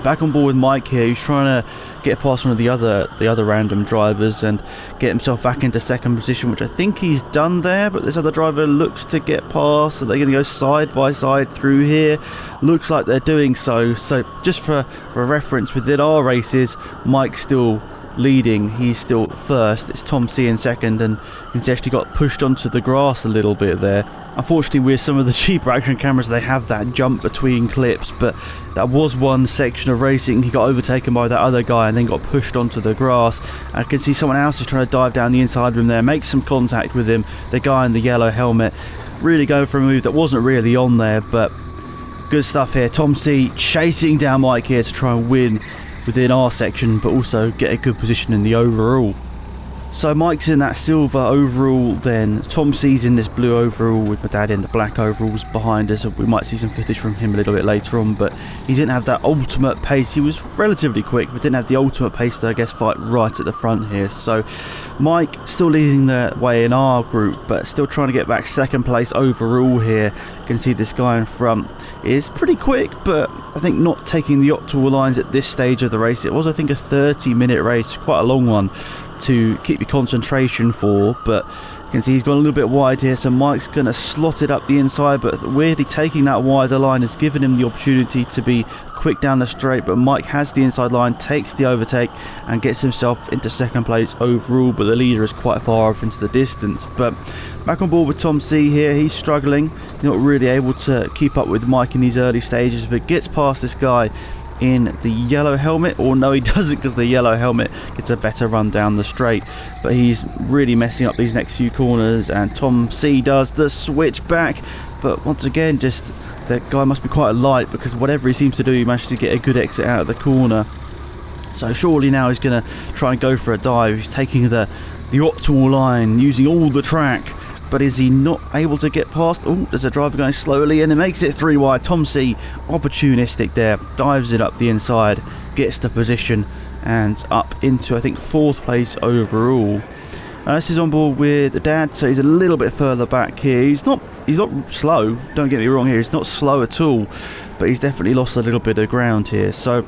Back on board with Mike here, who's trying to get past one of the other random drivers and get himself back into 2nd position, which I think he's done there, but this other driver looks to get past, so they're going to go side by side through here. Looks like they're doing so. So just for reference, within our races, Mike's still leading, he's still 1st, it's Tom C in 2nd, and he's actually got pushed onto the grass a little bit there. Unfortunately, with some of the cheaper action cameras, they have that jump between clips, but that was one section of racing. He got overtaken by that other guy and then got pushed onto the grass. And I can see someone else is trying to dive down the inside of him there, make some contact with him. The guy in the yellow helmet really going for a move that wasn't really on there, but good stuff here. Tom C chasing down Mike here to try and win within our section, but also get a good position in the overall. So Mike's in that silver overall, then Tom C's in this blue overall with my dad in the black overalls behind us. We might see some footage from him a little bit later on, but he didn't have that ultimate pace. He was relatively quick, but didn't have the ultimate pace to, I guess, fight right at the front here. So Mike still leading the way in our group, but still trying to get back second place overall here. You can see this guy in front is pretty quick, but I think not taking the optimal lines at this stage of the race. It was, I think, a 30-minute race, quite a long one to keep your concentration for, but you can see he's gone a little bit wide here, so Mike's going to slot it up the inside, but weirdly taking that wider line has given him the opportunity to be quick down the straight, but Mike has the inside line, takes the overtake and gets himself into second place overall, but the leader is quite far off into the distance. But back on board with Tom C here, he's struggling, not really able to keep up with Mike in these early stages, but gets past this guy in the yellow helmet, or no, he doesn't, because the yellow helmet gets a better run down the straight, but he's really messing up these next few corners, and Tom C does the switch back, but once again, just that guy must be quite light, because whatever he seems to do, he managed to get a good exit out of the corner. So surely now he's going to try and go for a dive. He's taking the optimal line, using all the track, but is he not able to get past? Oh, there's a driver going slowly and it makes it 3 wide. Tom C, opportunistic there, dives it up the inside, gets the position and up into, I think, 4th place overall. This is on board with Dad, so he's a little bit further back here. He's not slow, don't get me wrong here, he's not slow at all, but he's definitely lost a little bit of ground here. So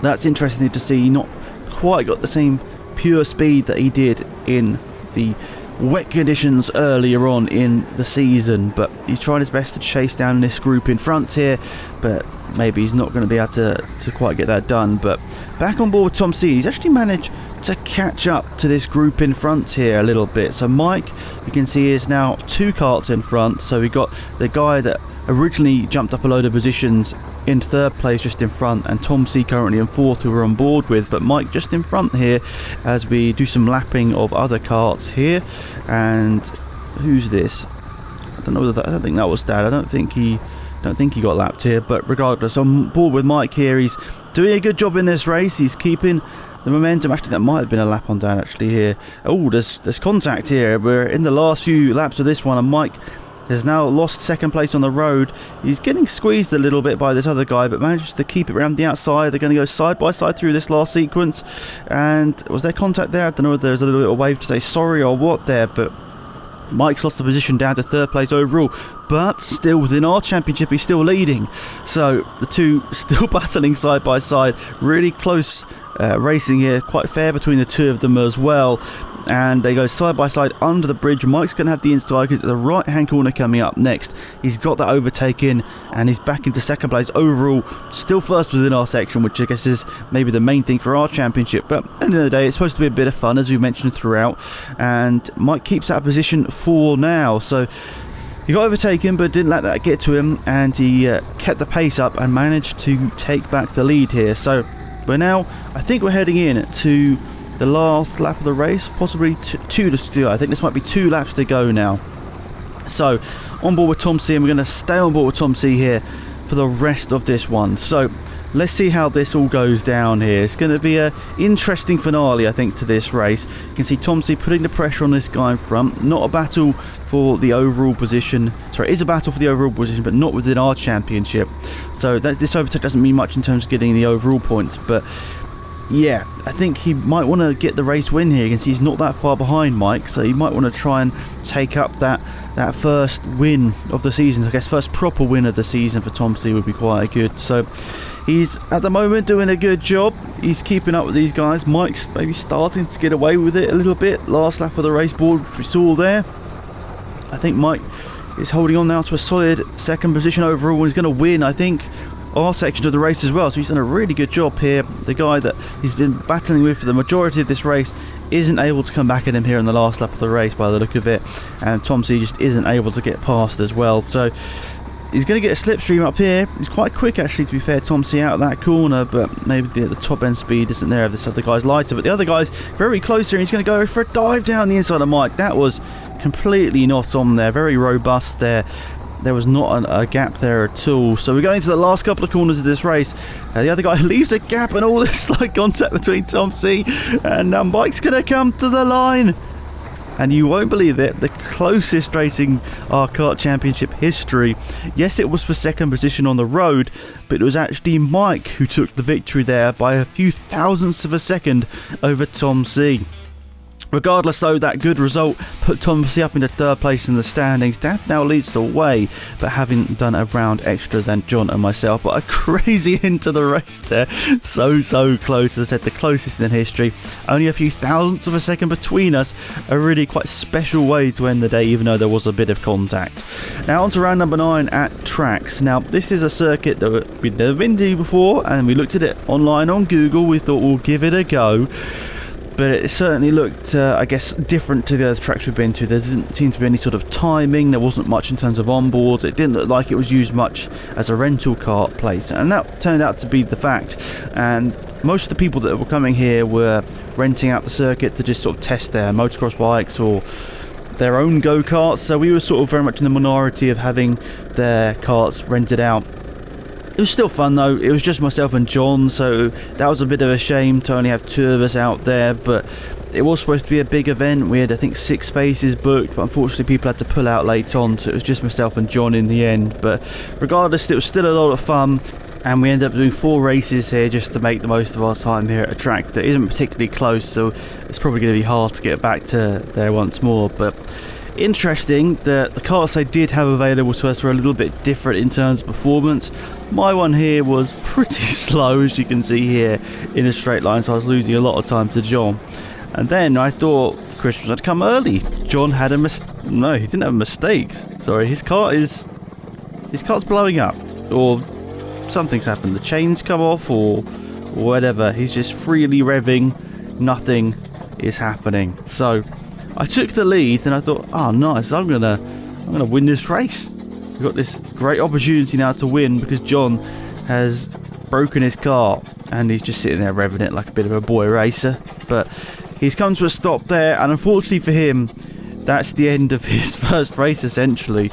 that's interesting to see. Not quite got the same pure speed that he did in the wet conditions earlier on in the season, but he's trying his best to chase down this group in front here, but maybe he's not going to be able to quite get that done. But back on board with Tom C, he's actually managed to catch up to this group in front here a little bit. So Mike, you can see, is now 2 karts in front, so we got the guy that originally jumped up a load of positions in 3rd place just in front, and Tom C currently in 4th, who we're on board with, but Mike just in front here as we do some lapping of other karts here. And who's this? I don't know whether that, I don't think that was Dad. I don't think he got lapped here, but regardless, I'm on board with Mike here. He's doing a good job in this race. He's keeping the momentum. Actually, that might have been a lap on Dad actually here. Oh, there's contact here. We're in the last few laps of this one, and Mike has now lost 2nd place on the road. He's getting squeezed a little bit by this other guy, but manages to keep it around the outside. They're going to go side by side through this last sequence. And was there contact there? I don't know whether there's a little bit of a wave to say sorry or what there, but Mike's lost the position down to 3rd place overall, but still within our championship, he's still leading. So the two still battling side by side. Really close racing here, quite fair between the two of them as well. And they go side by side under the bridge. Mike's going to have the inside because it's the right hand corner coming up next. He's got that overtake in, and he's back into 2nd place overall, still 1st within our section, which I guess is maybe the main thing for our championship. But at the end of the day, it's supposed to be a bit of fun, as we mentioned throughout, and Mike keeps that position for now. So he got overtaken, but didn't let that get to him, and he kept the pace up and managed to take back the lead here. So but now I think we're heading in to the last lap of the race, possibly two to do. I think this might be 2 laps to go now. So on board with Tom C, and we're going to stay on board with Tom C here for the rest of this one. So let's see how this all goes down here. It's going to be an interesting finale, I think, to this race. You can see Tom C putting the pressure on this guy in front. Not a battle for the overall position. Sorry, it is a battle for the overall position, but not within our championship. So this overtake doesn't mean much in terms of getting the overall points, but yeah, I think he might want to get the race win here. You can see he's not that far behind Mike, so he might want to try and take up that first win of the season. I guess first proper win of the season for Tom C would be quite good. So he's at the moment doing a good job. He's keeping up with these guys. Mike's maybe starting to get away with it a little bit. Last lap of the race board, which we saw there. I think Mike is holding on now to a solid 2nd position overall, and he's going to win, I think, our section of the race as well. So he's done a really good job here. The guy that he's been battling with for the majority of this race isn't able to come back at him here in the last lap of the race by the look of it, and Tom C just isn't able to get past as well. So he's going to get a slipstream up here. He's quite quick actually, to be fair, Tom C, out of that corner, but maybe the top end speed isn't there if this other guy's lighter. But the other guy's very close here, and he's going to go for a dive down the inside of Mike. That was completely not on there. Very robust there. there was not a gap there at all. So we're going to the last couple of corners of this race. The other guy leaves a gap, and all this slight contact between Tom C and Mike's going to come to the line. And you won't believe it, the closest racing our kart championship history. Yes, it was for second position on the road, but it was actually Mike who took the victory there by a few thousandths of a second over Tom C. Regardless though, that good result put Tom C up into third place in the standings. Dad now leads the way, but having done a round extra than John and myself. But a crazy end to the race there. So close. As I said, the closest in history. Only a few thousandths of a second between us. A really quite special way to end the day, even though there was a bit of contact. Now on to round number 9 at Tracks. Now this is a circuit that we've never been to before, and we looked at it online on Google. We thought we'll give it a go. But it certainly looked, I guess, different to the other tracks we've been to. There didn't seem to be any sort of timing. There wasn't much in terms of onboards. It didn't look like it was used much as a rental kart place. And that turned out to be the fact. And most of the people that were coming here were renting out the circuit to just sort of test their motocross bikes or their own go-karts. So we were sort of very much in the minority of having their karts rented out. It was still fun though. It was just myself and John, so that was a bit of a shame to only have 2 of us out there, but it was supposed to be a big event. We had, I think, 6 spaces booked, but unfortunately people had to pull out late on, so it was just myself and John in the end. But regardless, it was still a lot of fun, and we ended up doing 4 races here just to make the most of our time here at a track that isn't particularly close, so it's probably going to be hard to get back to there once more. But interesting that the karts they did have available to us were a little bit different in terms of performance. My one here was pretty slow, as you can see here, in a straight line, so I was losing a lot of time to John. And then I thought Christmas had come early. John had a no, he didn't have a mistake. Sorry, his cart's blowing up, or something's happened. The chains come off, or whatever. He's just freely revving. Nothing is happening. So I took the lead, and I thought, oh nice, I'm gonna win this race. We've got this great opportunity now to win because John has broken his car and he's just sitting there revving it like a bit of a boy racer. But he's come to a stop there, and unfortunately for him, that's the end of his first race essentially.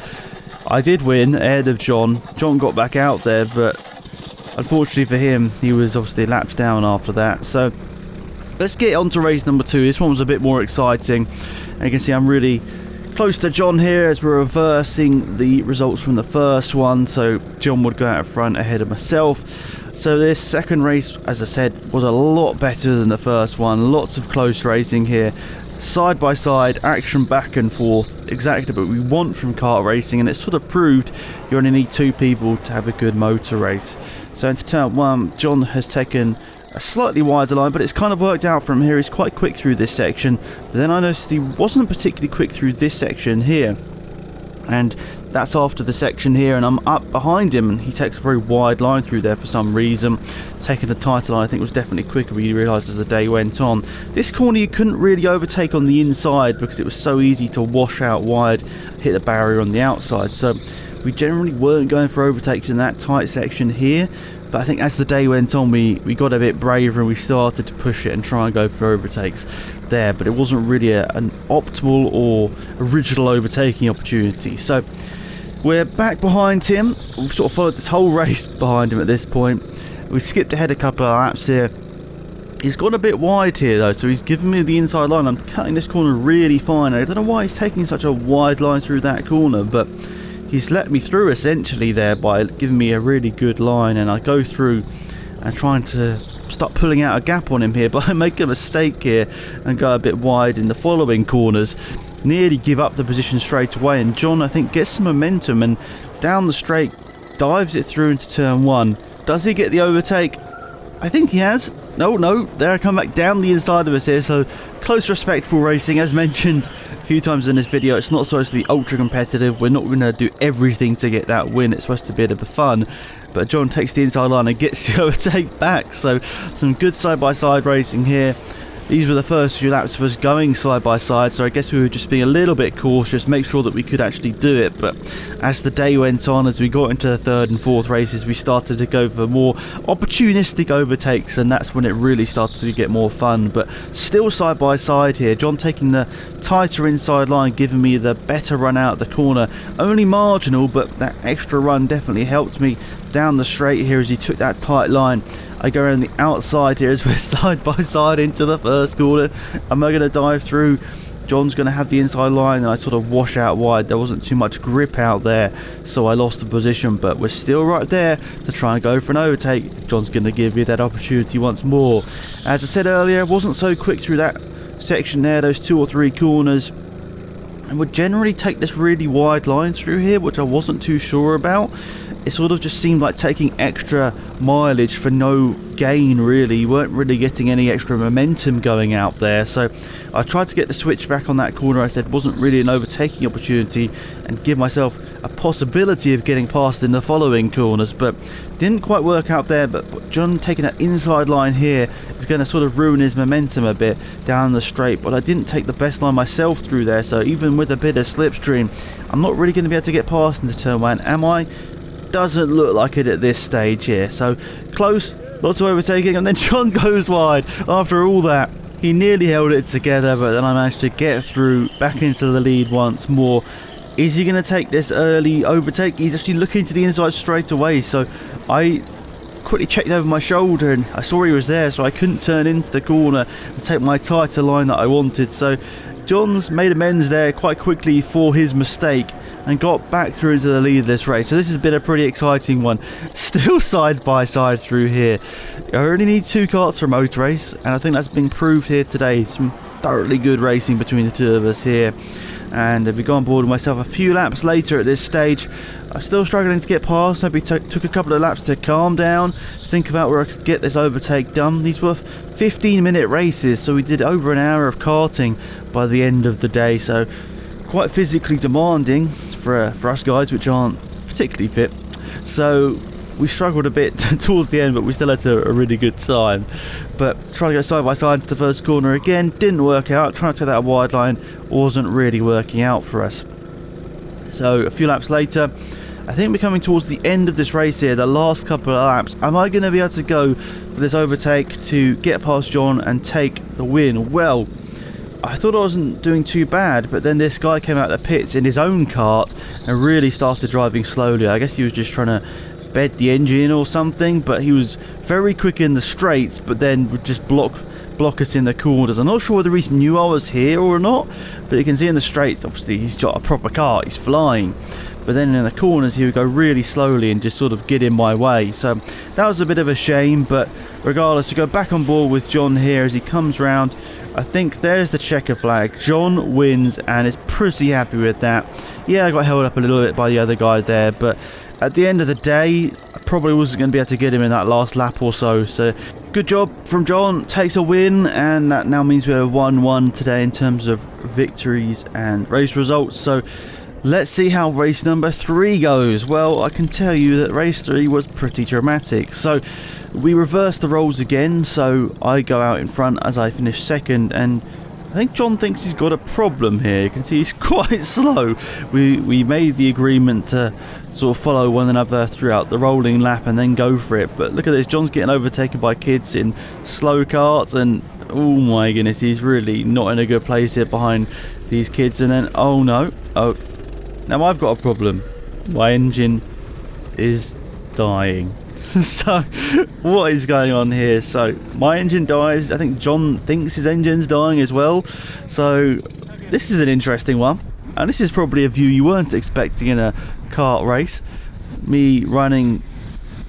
I did win ahead of John. John got back out there, but unfortunately for him, he was obviously laps down after that. So let's get on to race number 2. This one was a bit more exciting. And you can see I'm really close to John here as we're reversing the results from the first one. So John would go out front ahead of myself. So this second race, as I said, was a lot better than the first one. Lots of close racing here. Side by side, action back and forth. Exactly what we want from kart racing. And it sort of proved you only need 2 people to have a good motor race. So into turn 1, John has taken a slightly wider line, but it's kind of worked out from here. He's quite quick through this section, but then I noticed he wasn't particularly quick through this section here, and that's after the section here, and I'm up behind him, and he takes a very wide line through there for some reason. Taking the title line, I think, was definitely quicker, we realised as the day went on. This corner you couldn't really overtake on the inside because it was so easy to wash out wide, hit the barrier on the outside, so we generally weren't going for overtakes in that tight section here. But I think as the day went on, we got a bit braver and we started to push it and try and go for overtakes there. But it wasn't really an optimal or original overtaking opportunity. So we're back behind him. We've sort of followed this whole race behind him at this point. We skipped ahead a couple of laps here. He's gone a bit wide here though, so he's given me the inside line. I'm cutting this corner really fine. I don't know why he's taking such a wide line through that corner, but he's let me through essentially there by giving me a really good line, and I go through and trying to start pulling out a gap on him here, but I make a mistake here and go a bit wide in the following corners. Nearly give up the position straight away, and John, I think, gets some momentum and down the straight dives it through into turn 1. Does he get the overtake? I think he has. No, there I come back down the inside of us here, so close respectful racing. As mentioned a few times in this video, it's not supposed to be ultra competitive. We're not going to do everything to get that win. It's supposed to be a bit of fun, but John takes the inside line and gets the overtake back, so some good side by side racing here. these were the first few laps of us going side by side, so I guess we were just being a little bit cautious, make sure that we could actually do it. But as the day went on, as we got into the third and fourth races, we started to go for more opportunistic overtakes, and that's when it really started to get more fun. But still side by side here, John taking the tighter inside line, giving me the better run out the corner. Only marginal, but that extra run definitely helped me down the straight here as he took that tight line. I go around the outside here as we're side by side into the first corner. Am I going to dive through? John's going to have the inside line, and I sort of wash out wide. There wasn't too much grip out there, so I lost the position, but we're still right there to try and go for an overtake. John's going to give you that opportunity once more. As I said earlier, I wasn't so quick through that section there, those 2 or 3 corners, and would generally take this really wide line through here, which I wasn't too sure about. It sort of just seemed like taking extra mileage for no gain, really. You weren't really getting any extra momentum going out there. So I tried to get the switch back on that corner. I said wasn't really an overtaking opportunity, and give myself a possibility of getting past in the following corners, but didn't quite work out there. But John taking that inside line here is going to sort of ruin his momentum a bit down the straight. But I didn't take the best line myself through there, so even with a bit of slipstream, I'm not really going to be able to get past into turn 1, am I? Doesn't look like it at this stage here. So close, lots of overtaking, and then John goes wide. After all that, he nearly held it together, but then I managed to get through back into the lead once more. Is he going to take this early overtake? He's actually looking to the inside straight away, so I quickly checked over my shoulder and I saw he was there, so I couldn't turn into the corner and take my tighter line that I wanted. So John's made amends there quite quickly for his mistake and got back through into the lead of this race. So this has been a pretty exciting one. Still side by side through here. I only need 2 karts for a motor race, and I think that's been proved here today. Some thoroughly good racing between the two of us here. And I've gone on board with myself a few laps later at this stage. I'm still struggling to get past. Maybe took a couple of laps to calm down, think about where I could get this overtake done. These were 15-minute races, so we did over an hour of karting by the end of the day. So quite physically demanding for us guys, which aren't particularly fit. So we struggled a bit towards the end, but we still had a really good time. But trying to go side by side into the first corner again didn't work out. Trying to take that wide line wasn't really working out for us. So a few laps later, I think we're coming towards the end of this race here, the last couple of laps. Am I going to be able to go for this overtake to get past John and take the win? Well, I thought I wasn't doing too bad, but then this guy came out of the pits in his own kart and really started driving slowly. I guess he was just trying to bed the engine or something, but he was very quick in the straights, but then would just block us in the corners. I'm not sure whether he knew I was here or not, but you can see in the straights, obviously he's got a proper car, he's flying. But then in the corners he would go really slowly and just sort of get in my way. So that was a bit of a shame, but regardless, we go back on board with John here as he comes round. I think there's the checker flag. John wins and is pretty happy with that. Yeah, I got held up a little bit by the other guy there, but at the end of the day, I probably wasn't going to be able to get him in that last lap or so. So good job from John, takes a win, and that now means we have 1-1 today in terms of victories and race results. So let's see how race number 3 goes. Well, I can tell you that race 3 was pretty dramatic. So we reversed the roles again, so I go out in front as I finish second, and I think John thinks he's got a problem here. You can see he's quite slow. We made the agreement to sort of follow one another throughout the rolling lap and then go for it. But look at this, John's getting overtaken by kids in slow karts, and oh my goodness, he's really not in a good place here behind these kids. And then, oh no, now I've got a problem. My engine is dying. So what is going on here? So my engine dies. I think John thinks his engine's dying as well. So this is an interesting one, and this is probably a view you weren't expecting in a kart race. Me running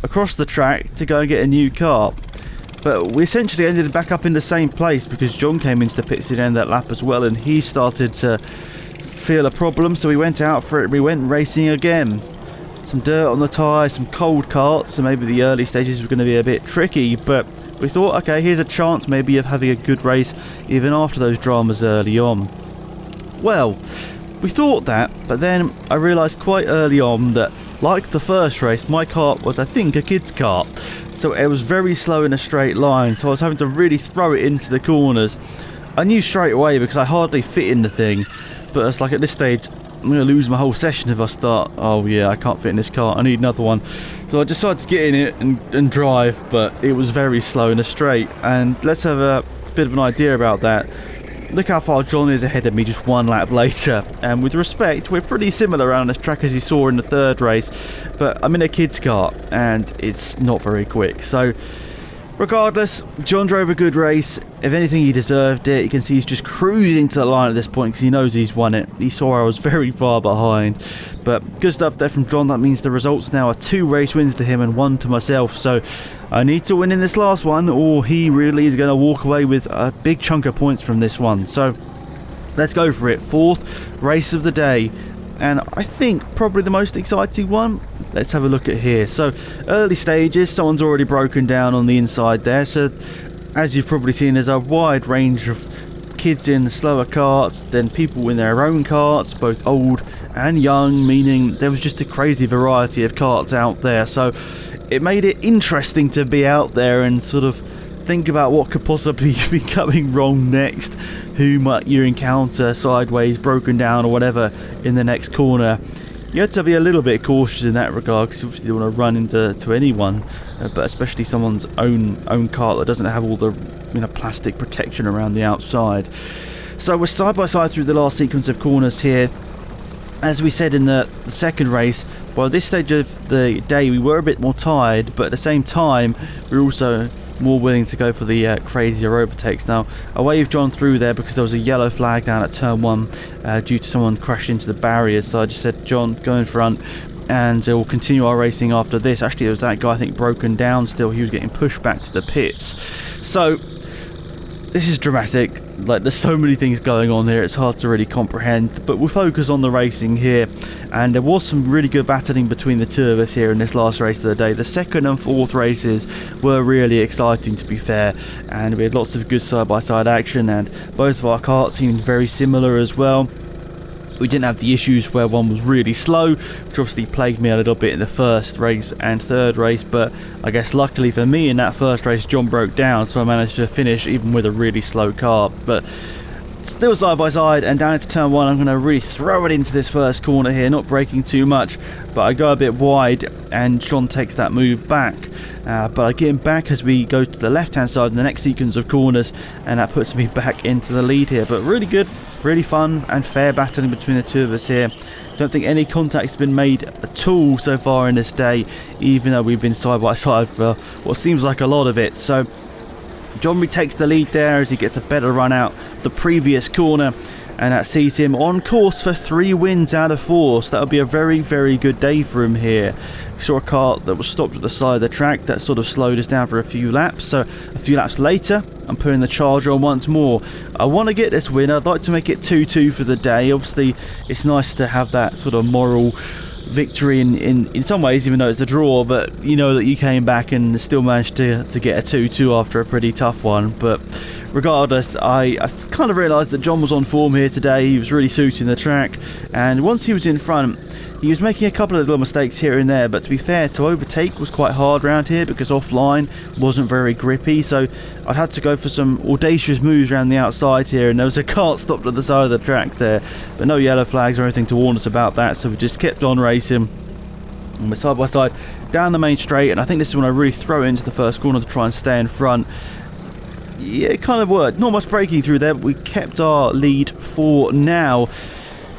across the track to go and get a new kart. But we essentially ended back up in the same place because John came into the pits at the end of that lap as well, and he started to feel a problem, so we went out for it. We went racing again. Some dirt on the tyres, some cold karts, so maybe the early stages were going to be a bit tricky, but we thought, okay, here's a chance maybe of having a good race even after those dramas early on. Well, we thought that, but then I realised quite early on that, like the first race, my kart was, I think, a kid's kart. so it was very slow in a straight line, so I was having to really throw it into the corners. I knew straight away because I hardly fit in the thing, but it's like at this stage I'm going to lose my whole session if I start, oh yeah, I can't fit in this car, I need another one. So I decided to get in it and drive, but it was very slow in a straight. And let's have a bit of an idea about that. Look how far John is ahead of me just one lap later. And with respect, we're pretty similar around this track as you saw in the third race, but I'm in a kid's car and it's not very quick. So regardless, John drove a good race. If anything, he deserved it. You can see he's just cruising to the line at this point because he knows he's won it. He saw I was very far behind. But good stuff there from John. That means the results now are 2 race wins to him and 1 to myself. So I need to win in this last one, or he really is going to walk away with a big chunk of points from this one. So let's go for it. 4th race of the day. And I think probably the most exciting one. Let's have a look at here. So early stages, someone's already broken down on the inside there. So as you've probably seen, there's a wide range of kids in slower karts, then people in their own karts, both old and young, meaning there was just a crazy variety of karts out there. So it made it interesting to be out there and sort of think about what could possibly be coming wrong next, who might you encounter sideways, broken down or whatever in the next corner. You had to be a little bit cautious in that regard because you obviously don't want to run into anyone, but especially someone's own cart that doesn't have all the plastic protection around the outside. So we're side by side through the last sequence of corners here. As we said in the second race, by this stage of the day we were a bit more tired, but at the same time we were also more willing to go for the crazier overtakes. Now, I waved John through there because there was a yellow flag down at turn 1 due to someone crashing into the barriers, so I just said, John, go in front and we'll continue our racing after this. Actually, it was that guy, I think, broken down still. He was getting pushed back to the pits. So this is dramatic. Like, there's so many things going on here, it's hard to really comprehend, but we'll focus on the racing here. And there was some really good battling between the two of us here in this last race of the day. The second and fourth races were really exciting, to be fair, and we had lots of good side-by-side action, and both of our karts seemed very similar as well. We didn't have the issues where one was really slow, which obviously plagued me a little bit in the first race and third race, but I guess luckily for me in that first race John broke down, so I managed to finish even with a really slow car. But still side by side, and down into turn 1 I'm going to really throw it into this first corner here, not braking too much, but I go a bit wide and John takes that move back. But I get him back as we go to the left hand side in the next sequence of corners, and that puts me back into the lead here. But really good, really fun and fair battling between the two of us here. Don't think any contact's been made at all so far in this day, even though we've been side by side for what seems like a lot of it. So John retakes the lead there as he gets a better run out the previous corner, and that sees him on course for 3 wins out of 4. So that'll be a very, very good day for him here. Saw a kart that was stopped at the side of the track that sort of slowed us down for a few laps. So a few laps later, I'm putting the charger on once more. I want to get this win. I'd like to make it 2-2 for the day. Obviously, it's nice to have that sort of moral victory in some ways, even though it's a draw, but you know that you came back and still managed to get a 2-2 after a pretty tough one. But regardless, I kind of realised that John was on form here today. He was really suiting the track, and once he was in front, he was making a couple of little mistakes here and there, but to be fair, to overtake was quite hard around here because offline wasn't very grippy, so I'd had to go for some audacious moves around the outside here, and there was a kart stopped at the side of the track there, but no yellow flags or anything to warn us about that, so we just kept on racing, and we're side by side down the main straight, and I think this is when I really throw it into the first corner to try and stay in front. Yeah, it kind of worked. Not much braking through there, but we kept our lead for now.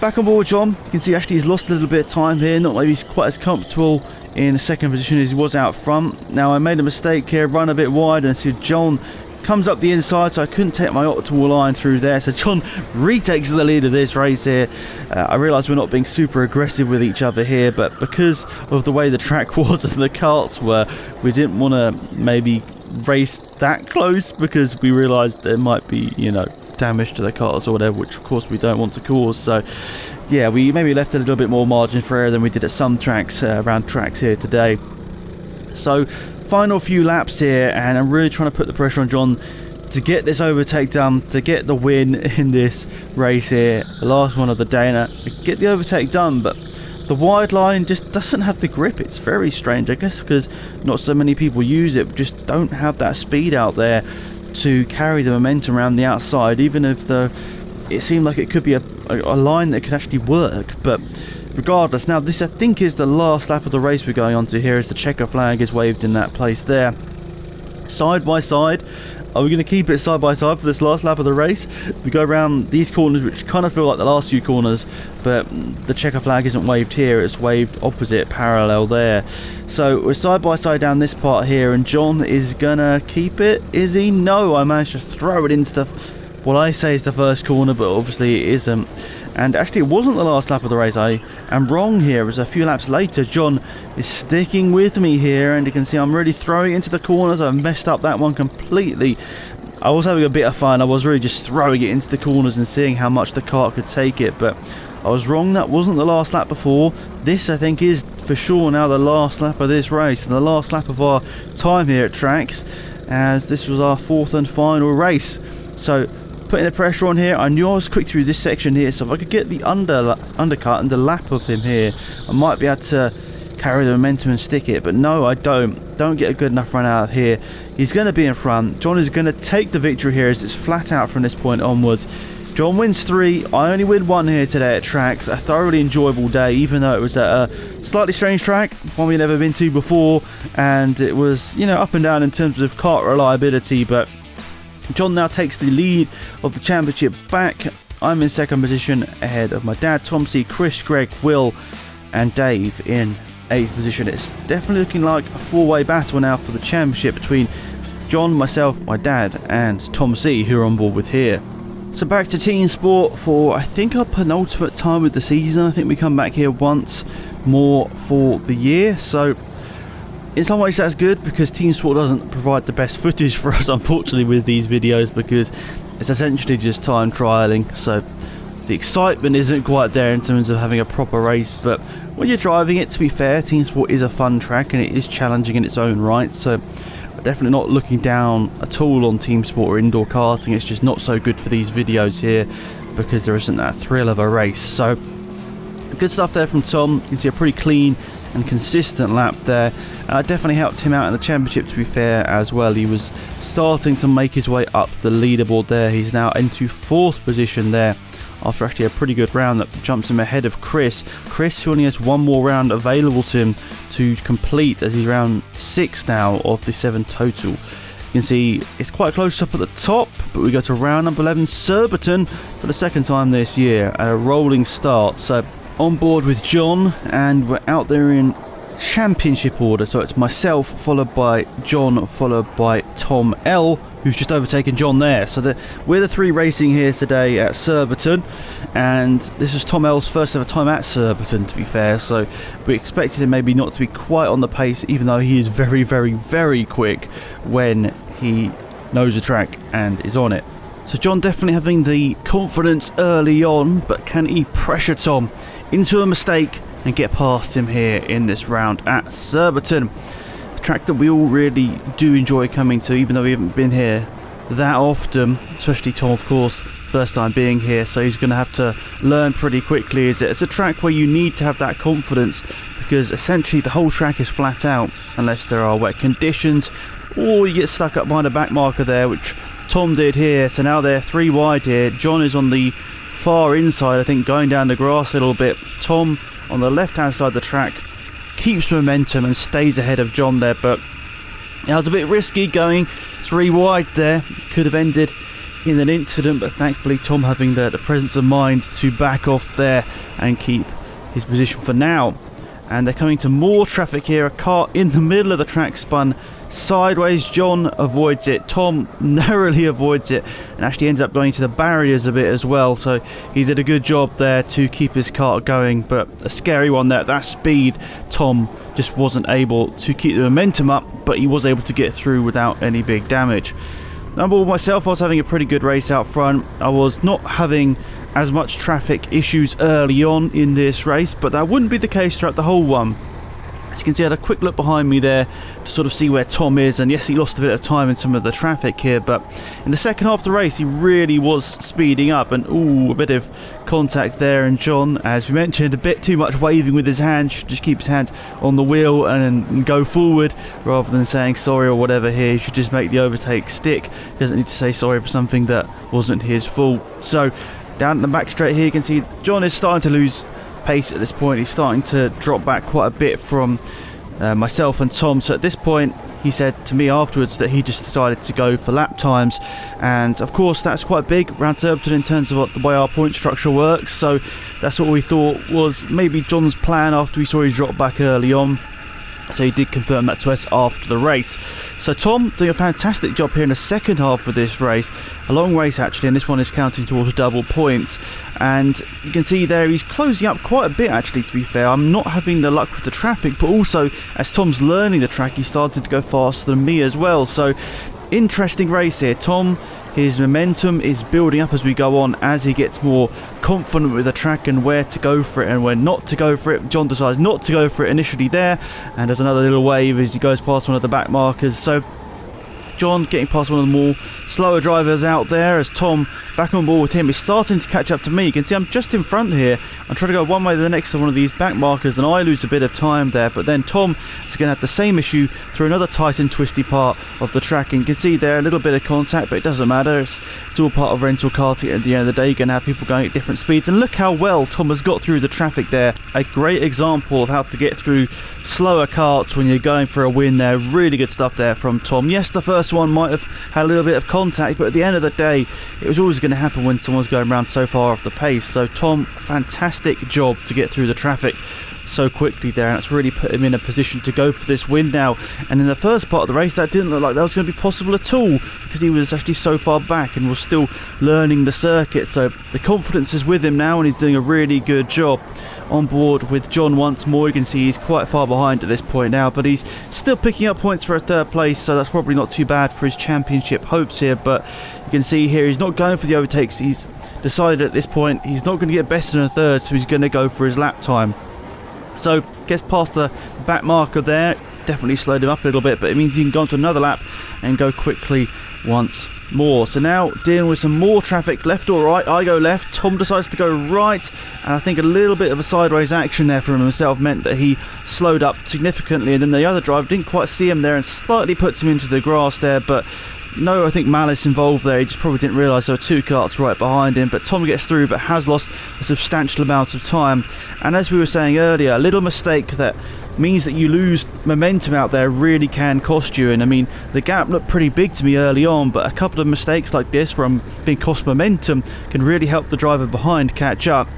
Back on board John, you can see actually he's lost a little bit of time here, not maybe quite as comfortable in second position as he was out front. Now I made a mistake here, run a bit wide, and so John comes up the inside, so I couldn't take my optimal line through there, so John retakes the lead of this race here. I realise we're not being super aggressive with each other here, but because of the way the track was and the karts were, we didn't want to maybe race that close because we realised there might be, damage to the cars or whatever, which of course we don't want to cause. So yeah, we maybe left a little bit more margin for error than we did at some tracks around tracks here today. So final few laps here, and I'm really trying to put the pressure on John to get this overtake done, to get the win in this race here, the last one of the day, and I get the overtake done, but the wide line just doesn't have the grip. It's very strange, I guess, because not so many people use it, just don't have that speed out there to carry the momentum around the outside, even if it seemed like it could be a line that could actually work. But regardless, now this I think is the last lap of the race we're going on to here, as the checker flag is waved in that place there. Side by side. Are we going to keep it side by side for this last lap of the race? We go around these corners, which kind of feel like the last few corners, but the checker flag isn't waved here, it's waved opposite, parallel there. So we're side by side down this part here, and John is going to keep it, is he? No, I managed to throw it into what I say is the first corner, but obviously it isn't. And actually it wasn't the last lap of the race. I am wrong here, as a few laps later John is sticking with me here, and you can see I'm really throwing it into the corners. I've messed up that one completely. I was having a bit of fun. I was really just throwing it into the corners and seeing how much the kart could take it, but I was wrong. That wasn't the last lap before. This I think is for sure now the last lap of this race, and the last lap of our time here at Tracks, as this was our fourth and final race. So putting the pressure on here, I knew I was quick through this section here, so if I could get the undercut and the lap of him here, I might be able to carry the momentum and stick it, but no, I don't get a good enough run out of here. He's going to be in front. John is going to take the victory here, as it's flat out from this point onwards. John wins 3, I only win 1 here today at Tracks. A thoroughly enjoyable day, even though it was at a slightly strange track, one we've never been to before, and it was, you know, up and down in terms of kart reliability, but John now takes the lead of the championship back. I'm in second position ahead of my dad, Tom C, Chris, Greg, Will and Dave in 8th position. It's definitely looking like a 4-way battle now for the championship between John, myself, my dad and Tom C, who are on board with here. So back to TeamSport for I think our penultimate time of the season. I think we come back here once more for the year, so in some ways that's good, because TeamSport doesn't provide the best footage for us, unfortunately, with these videos, because it's essentially just time trialing, so the excitement isn't quite there in terms of having a proper race. But when you're driving it, to be fair, TeamSport is a fun track and it is challenging in its own right, so I'm definitely not looking down at all on TeamSport or indoor karting. It's just not so good for these videos here, because there isn't that thrill of a race. So good stuff there from Tom. You can see a pretty clean and consistent lap there. Definitely helped him out in the championship, to be fair, as well. He was starting to make his way up the leaderboard there. He's now into 4th position there, after actually a pretty good round that jumps him ahead of Chris. Chris, who only has one more round available to him to complete, as he's round 6 now of the 7 total. You can see it's quite close up at the top, but we go to round number 11, Surbiton, for the 2nd time this year, at a rolling start. So on board with John, and we're out there in championship order. So it's myself, followed by John, followed by Tom L, who's just overtaken John there. So we're the 3 racing here today at Surbiton, and this is Tom L's first ever time at Surbiton, to be fair, so we expected him maybe not to be quite on the pace, even though he is very, very, very quick when he knows the track and is on it. So John definitely having the confidence early on, but can he pressure Tom into a mistake and get past him here in this round at Surbiton? A track that we all really do enjoy coming to, even though we haven't been here that often, especially Tom, of course, first time being here, so he's going to have to learn pretty quickly. It's a track where you need to have that confidence, because essentially the whole track is flat out unless there are wet conditions, or you get stuck up behind a back marker there, which Tom did here. So now they're 3 wide here. John is on the far inside, I think, going down the grass a little bit. Tom on the left hand side of the track keeps momentum and stays ahead of John there, but it was a bit risky going 3 wide there. Could have ended in an incident, but thankfully Tom having the presence of mind to back off there and keep his position for now. And they're coming to more traffic here. A car in the middle of the track spun sideways. John avoids it. Tom narrowly avoids it and actually ends up going to the barriers a bit as well. So he did a good job there to keep his car going, but a scary one there. At that speed, Tom just wasn't able to keep the momentum up, but he was able to get through without any big damage. Number one, myself, I was having a pretty good race out front. I was not having as much traffic issues early on in this race, but that wouldn't be the case throughout the whole one. you can see, I had a quick look behind me there to sort of see where Tom is, and yes, he lost a bit of time in some of the traffic here, but in the second half of the race he really was speeding up, and a bit of contact there, and John, as we mentioned, a bit too much waving with his hand, should just keep his hand on the wheel and go forward rather than saying sorry or whatever here. He should just make the overtake stick. He doesn't need to say sorry for something that wasn't his fault. So down at the back straight here you can see John is starting to lose pace at this point. He's starting to drop back quite a bit from myself and Tom. So at this point he said to me afterwards that he just decided to go for lap times, and of course that's quite big around Surbiton in terms of the way our point structure works. So that's what we thought was maybe John's plan after we saw he drop back early on. So he did confirm that to us after the race. So Tom doing a fantastic job here in the second half of this race. A long race actually, and this one is counting towards double points. And you can see there he's closing up quite a bit actually, to be fair. I'm not having the luck with the traffic, but also as Tom's learning the track, he started to go faster than me as well. So interesting race here. Tom, his momentum is building up as we go on, as he gets more confident with the track and where to go for it and where not to go for it. John decides not to go for it initially there, and there's another little wave as he goes past one of the back markers. So John getting past one of the more slower drivers out there, as Tom back on board with him is starting to catch up to me. You can see I'm just in front here. I'm trying to go one way to the next to one of these back markers, and I lose a bit of time there, but then Tom is going to have the same issue through another tight and twisty part of the track, and you can see there a little bit of contact, but it doesn't matter. It's all part of rental karting. At the end of the day you're going to have people going at different speeds, and look how well Tom has got through the traffic there. A great example of how to get through slower karts when you're going for a win there. Really good stuff there from Tom. Yes, the first one might have had a little bit of contact, but at the end of the day it was always going to happen when someone's going around so far off the pace. So Tom, fantastic job to get through the traffic so quickly there, and it's really put him in a position to go for this win now. And in the first part of the race that didn't look like that was going to be possible at all, because he was actually so far back and was still learning the circuit. So the confidence is with him now, and he's doing a really good job. On board with John once more. You can see he's quite far behind at this point now, but he's still picking up points for a third place, so that's probably not too bad for his championship hopes here. But you can see here he's not going for the overtakes. He's decided at this point he's not going to get best in a third, so he's going to go for his lap time. So gets past the back marker there, definitely slowed him up a little bit, but it means he can go on to another lap and go quickly once more. So now dealing with some more traffic, left or right. I go left, Tom decides to go right, and I think a little bit of a sideways action there from himself meant that he slowed up significantly, and then the other driver didn't quite see him there and slightly puts him into the grass there, but no, I think malice involved there. He just probably didn't realise there were two karts right behind him. But Tom gets through, but has lost a substantial amount of time. And as we were saying earlier, a little mistake that means that you lose momentum out there really can cost you. And I mean, the gap looked pretty big to me early on, but a couple of mistakes like this where I'm being cost momentum can really help the driver behind catch up.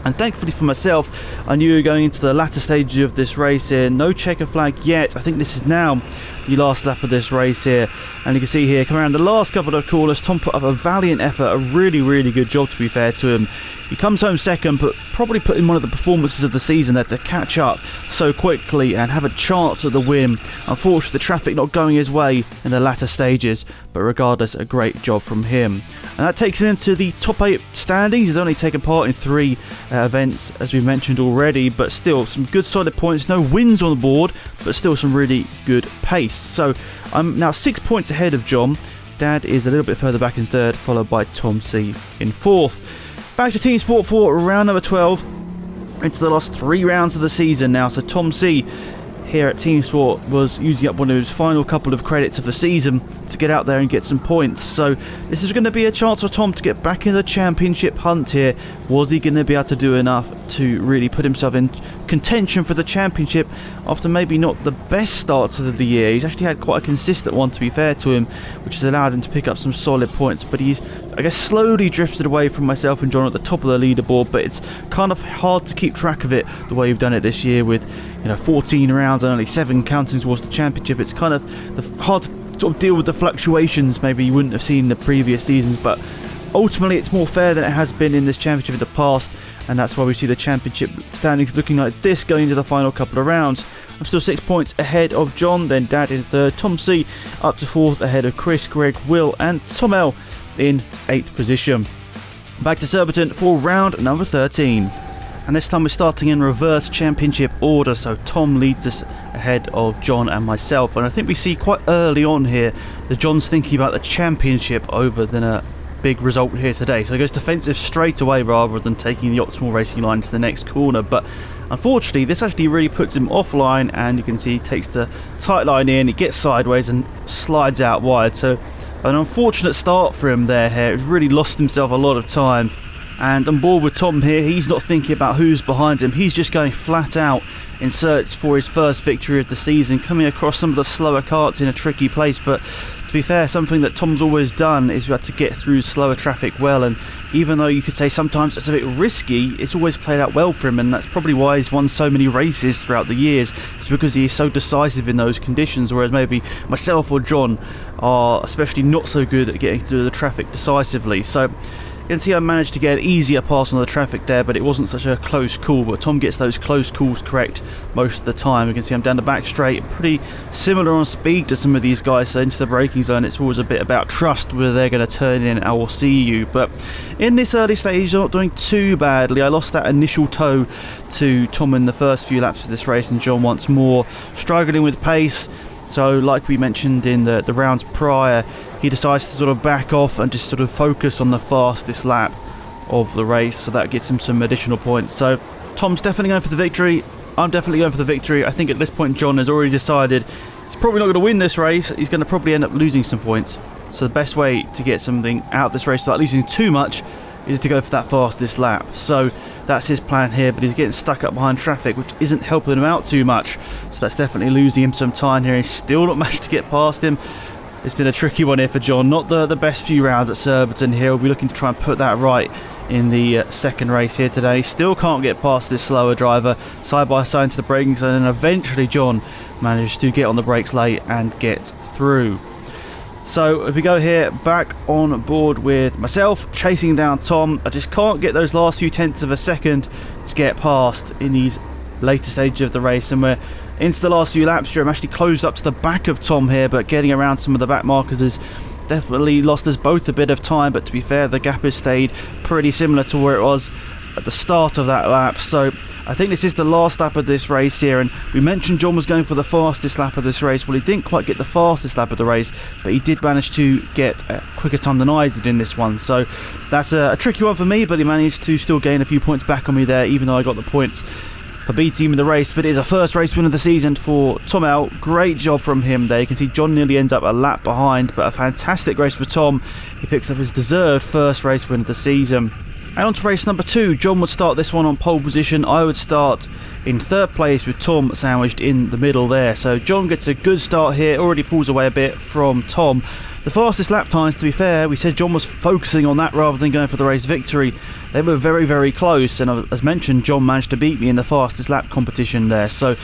And thankfully for myself, I knew going into the latter stages of this race here, no checker flag yet. I think this is now the last lap of this race here. And you can see here, coming around the last couple of corners, Tom put up a valiant effort, a really, really good job to be fair to him. He comes home second, but probably put in one of the performances of the season there to catch up so quickly and have a chance at the win. Unfortunately, the traffic not going his way in the latter stages, but regardless, a great job from him. And that takes him into the top 8 standings. He's only taken part in 3 events, as we've mentioned already, but still some good solid points. No wins on the board, but still some really good pace. So I'm now 6 points ahead of John. Dad is a little bit further back in 3rd, followed by Tom C in 4th. Back to TeamSport for round number 12. Into the last 3 rounds of the season now. So Tom C here at TeamSport was using up one of his final couple of credits of the season to get out there and get some points. So this is going to be a chance for Tom to get back in the championship hunt here. Was he going to be able to do enough to really put himself in contention for the championship after maybe not the best start to the year? He's actually had quite a consistent one, to be fair to him, which has allowed him to pick up some solid points, but he's, I guess, slowly drifted away from myself and John at the top of the leaderboard. But it's kind of hard to keep track of it the way you've done it this year with 14 rounds and only 7 counting towards the championship. It's kind of hard to sort of deal with the fluctuations maybe you wouldn't have seen in the previous seasons, but ultimately it's more fair than it has been in this championship in the past, and that's why we see the championship standings looking like this going into the final couple of rounds. I'm still 6 points ahead of John, then Dad in 3rd, Tom C up to 4th ahead of Chris, Greg, Will and Tom L in 8th position. Back to Surbiton for round number 13. And this time we're starting in reverse championship order, so Tom leads us ahead of John and myself. And I think we see quite early on here that John's thinking about the championship over than a big result here today. So he goes defensive straight away rather than taking the optimal racing line to the next corner. But unfortunately, this actually really puts him offline, and you can see he takes the tight line in, he gets sideways and slides out wide. So an unfortunate start for him there. He's really lost himself a lot of time. And on board with Tom here, he's not thinking about who's behind him, he's just going flat out in search for his first victory of the season, coming across some of the slower karts in a tricky place. But to be fair, something that Tom's always done is to get through slower traffic well, and even though you could say sometimes it's a bit risky, it's always played out well for him, and that's probably why he's won so many races throughout the years. It's because he is so decisive in those conditions, whereas maybe myself or John are especially not so good at getting through the traffic decisively. So you can see I managed to get an easier pass on the traffic there, but it wasn't such a close call. But Tom gets those close calls correct most of the time. You can see I'm down the back straight, pretty similar on speed to some of these guys. So into the braking zone, it's always a bit about trust whether they're going to turn in and I will see you. But in this early stage, I'm not doing too badly. I lost that initial toe to Tom in the first few laps of this race, and John once more struggling with pace. So like we mentioned in the rounds prior, he decides to sort of back off and just sort of focus on the fastest lap of the race, so that gets him some additional points. So Tom's definitely going for the victory, I'm definitely going for the victory. I think at this point John has already decided he's probably not going to win this race, he's going to probably end up losing some points. So the best way to get something out of this race without losing too much is to go for that fastest lap. So that's his plan here, but he's getting stuck up behind traffic, which isn't helping him out too much. So that's definitely losing him some time here. He's still not managed to get past him. It's been a tricky one here for John. Not the best few rounds at Surbiton here. We'll be looking to try and put that right in the second race here today. Still can't get past this slower driver. Side by side into the braking zone, and eventually John managed to get on the brakes late and get through. So if we go here, back on board with myself, chasing down Tom. I just can't get those last few tenths of a second to get past in these later stages of the race, and we're into the last few laps here. I'm actually closed up to the back of Tom here, but getting around some of the back markers has definitely lost us both a bit of time. But to be fair, the gap has stayed pretty similar to where it was at the start of that lap. So I think this is the last lap of this race here, and we mentioned John was going for the fastest lap of this race. Well, he didn't quite get the fastest lap of the race, but he did manage to get a quicker time than I did in this one. So that's a tricky one for me, but he managed to still gain a few points back on me there, even though I got the points for beating him in the race. But it is a first race win of the season for Tom L. Great job from him there. You can see John nearly ends up a lap behind, but a fantastic race for Tom. He picks up his deserved first race win of the season. And on to race number 2. John would start this one on pole position. I would start in third place with Tom sandwiched in the middle there. So John gets a good start here, already pulls away a bit from Tom. The fastest lap times, to be fair, we said John was focusing on that rather than going for the race victory. They were very, very close, and as mentioned, John managed to beat me in the fastest lap competition there. So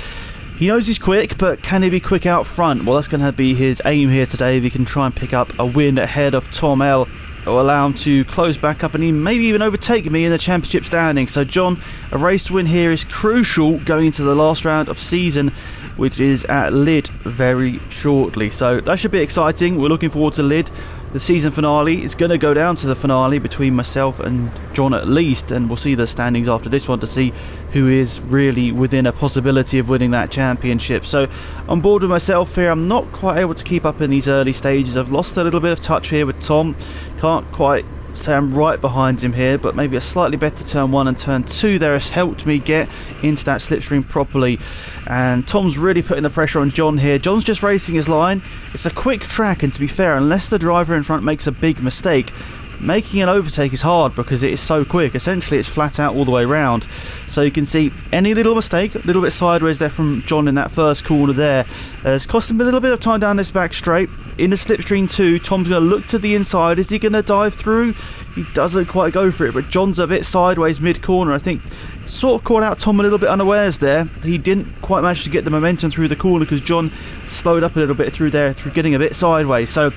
he knows he's quick, but can he be quick out front? Well, that's going to be his aim here today. If he can try and pick up a win ahead of Tom L, it will allow him to close back up and he maybe even overtake me in the championship standing. So John, a race win here is crucial going into the last round of season, which is at Lid very shortly. So that should be exciting. We're looking forward to Lid. The season finale is going to go down to the finale between myself and John at least, and we'll see the standings after this one to see who is really within a possibility of winning that championship. So on board with myself here, I'm not quite able to keep up in these early stages. I've lost a little bit of touch here with Tom. Can't quite say I'm right behind him here, but maybe a slightly better turn 1 and turn 2 there has helped me get into that slipstream properly. And Tom's really putting the pressure on John here. John's just racing his line. It's a quick track, and to be fair, unless the driver in front makes a big mistake, making an overtake is hard because it is so quick. Essentially it's flat out all the way around. So you can see any little mistake, a little bit sideways there from John in that first corner there, has cost him a little bit of time down this back straight. In the slipstream 2, Tom's going to look to the inside. Is he going to dive through? He doesn't quite go for it, but John's a bit sideways mid-corner. I think sort of caught out Tom a little bit unawares there. He didn't quite manage to get the momentum through the corner because John slowed up a little bit through there, through getting a bit sideways. So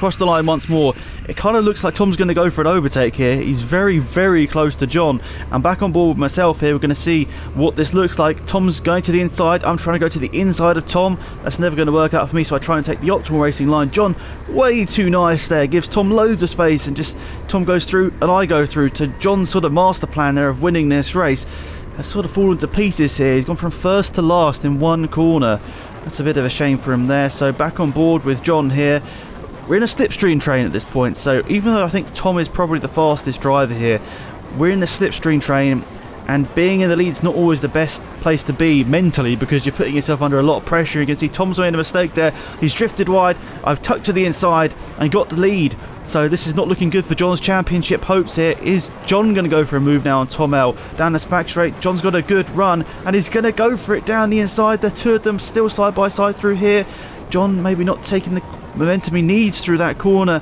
across the line once more. It kind of looks like Tom's going to go for an overtake here. He's very, very close to John. I'm back on board with myself here. We're going to see what this looks like. Tom's going to the inside. I'm trying to go to the inside of Tom. That's never going to work out for me, so I try and take the optimal racing line. John, way too nice there. Gives Tom loads of space, and just Tom goes through and I go through to John's sort of master plan there of winning this race. Has sort of fallen to pieces here. He's gone from first to last in one corner. That's a bit of a shame for him there. So back on board with John here. We're in a slipstream train at this point, so even though I think Tom is probably the fastest driver here, we're in the slipstream train, and being in the lead is not always the best place to be mentally, because you're putting yourself under a lot of pressure. You can see Tom's made a mistake there. He's drifted wide. I've tucked to the inside and got the lead. So this is not looking good for John's championship hopes here. Is John going to go for a move now on Tom L? Down this back straight, John's got a good run, and he's going to go for it down the inside. The two of them still side by side through here. John maybe not taking the momentum he needs through that corner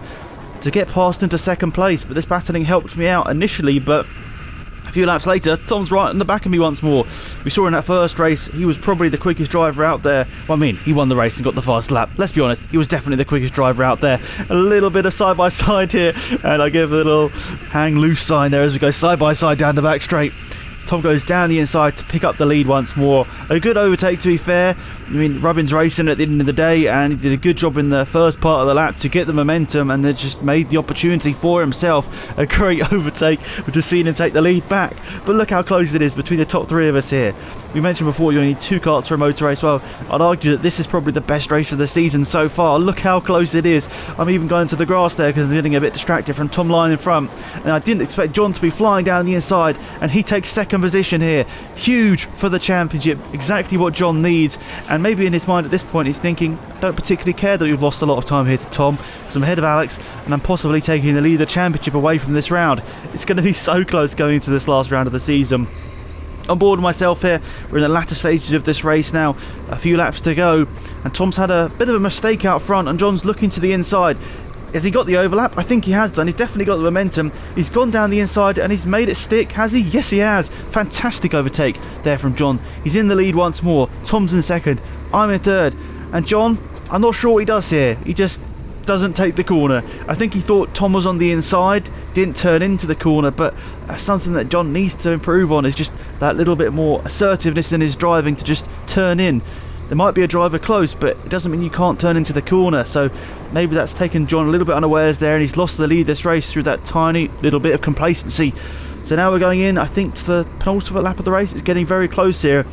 to get past into second place, but this battling helped me out initially, but a few laps later, Tom's right on the back of me once more. We saw in that first race, he was probably the quickest driver out there. Well, I mean, he won the race and got the fast lap. Let's be honest, he was definitely the quickest driver out there. A little bit of side-by-side here, and I give a little hang loose sign there as we go side-by-side down the back straight. Tom goes down the inside to pick up the lead once more. A good overtake, to be fair. I mean, Robin's racing at the end of the day, and he did a good job in the first part of the lap to get the momentum, and then just made the opportunity for himself. A great overtake. We're just seeing him take the lead back. But look how close it is between the top three of us here. We mentioned before you only need 2 karts for a motor race. Well, I'd argue that this is probably the best race of the season so far. Look how close it is. I'm even going to the grass there because I'm getting a bit distracted from Tom lying in front. And I didn't expect John to be flying down the inside, and he takes second position here. Huge for the championship. Exactly what John needs. And maybe in his mind at this point he's thinking, don't particularly care that we've lost a lot of time here to Tom, because I'm ahead of Alex and I'm possibly taking the lead of the championship away from this round. It's going to be so close going into this last round of the season. On board with myself here. We're in the latter stages of this race now. A few laps to go, and Tom's had a bit of a mistake out front, and John's looking to the inside. Has he got the overlap? I think he has done. He's definitely got the momentum. He's gone down the inside and he's made it stick. Has he? Yes, he has. Fantastic overtake there from John. He's in the lead once more. Tom's in second. I'm in third. And John, I'm not sure what he does here. He just doesn't take the corner. I think he thought Tom was on the inside, didn't turn into the corner, but something that John needs to improve on is just that little bit more assertiveness in his driving to just turn in. There might be a driver close, but it doesn't mean you can't turn into the corner. So maybe that's taken John a little bit unawares there, and he's lost the lead this race through that tiny little bit of complacency. So now we're going in, I think, to the penultimate lap of the race. It's getting very close here.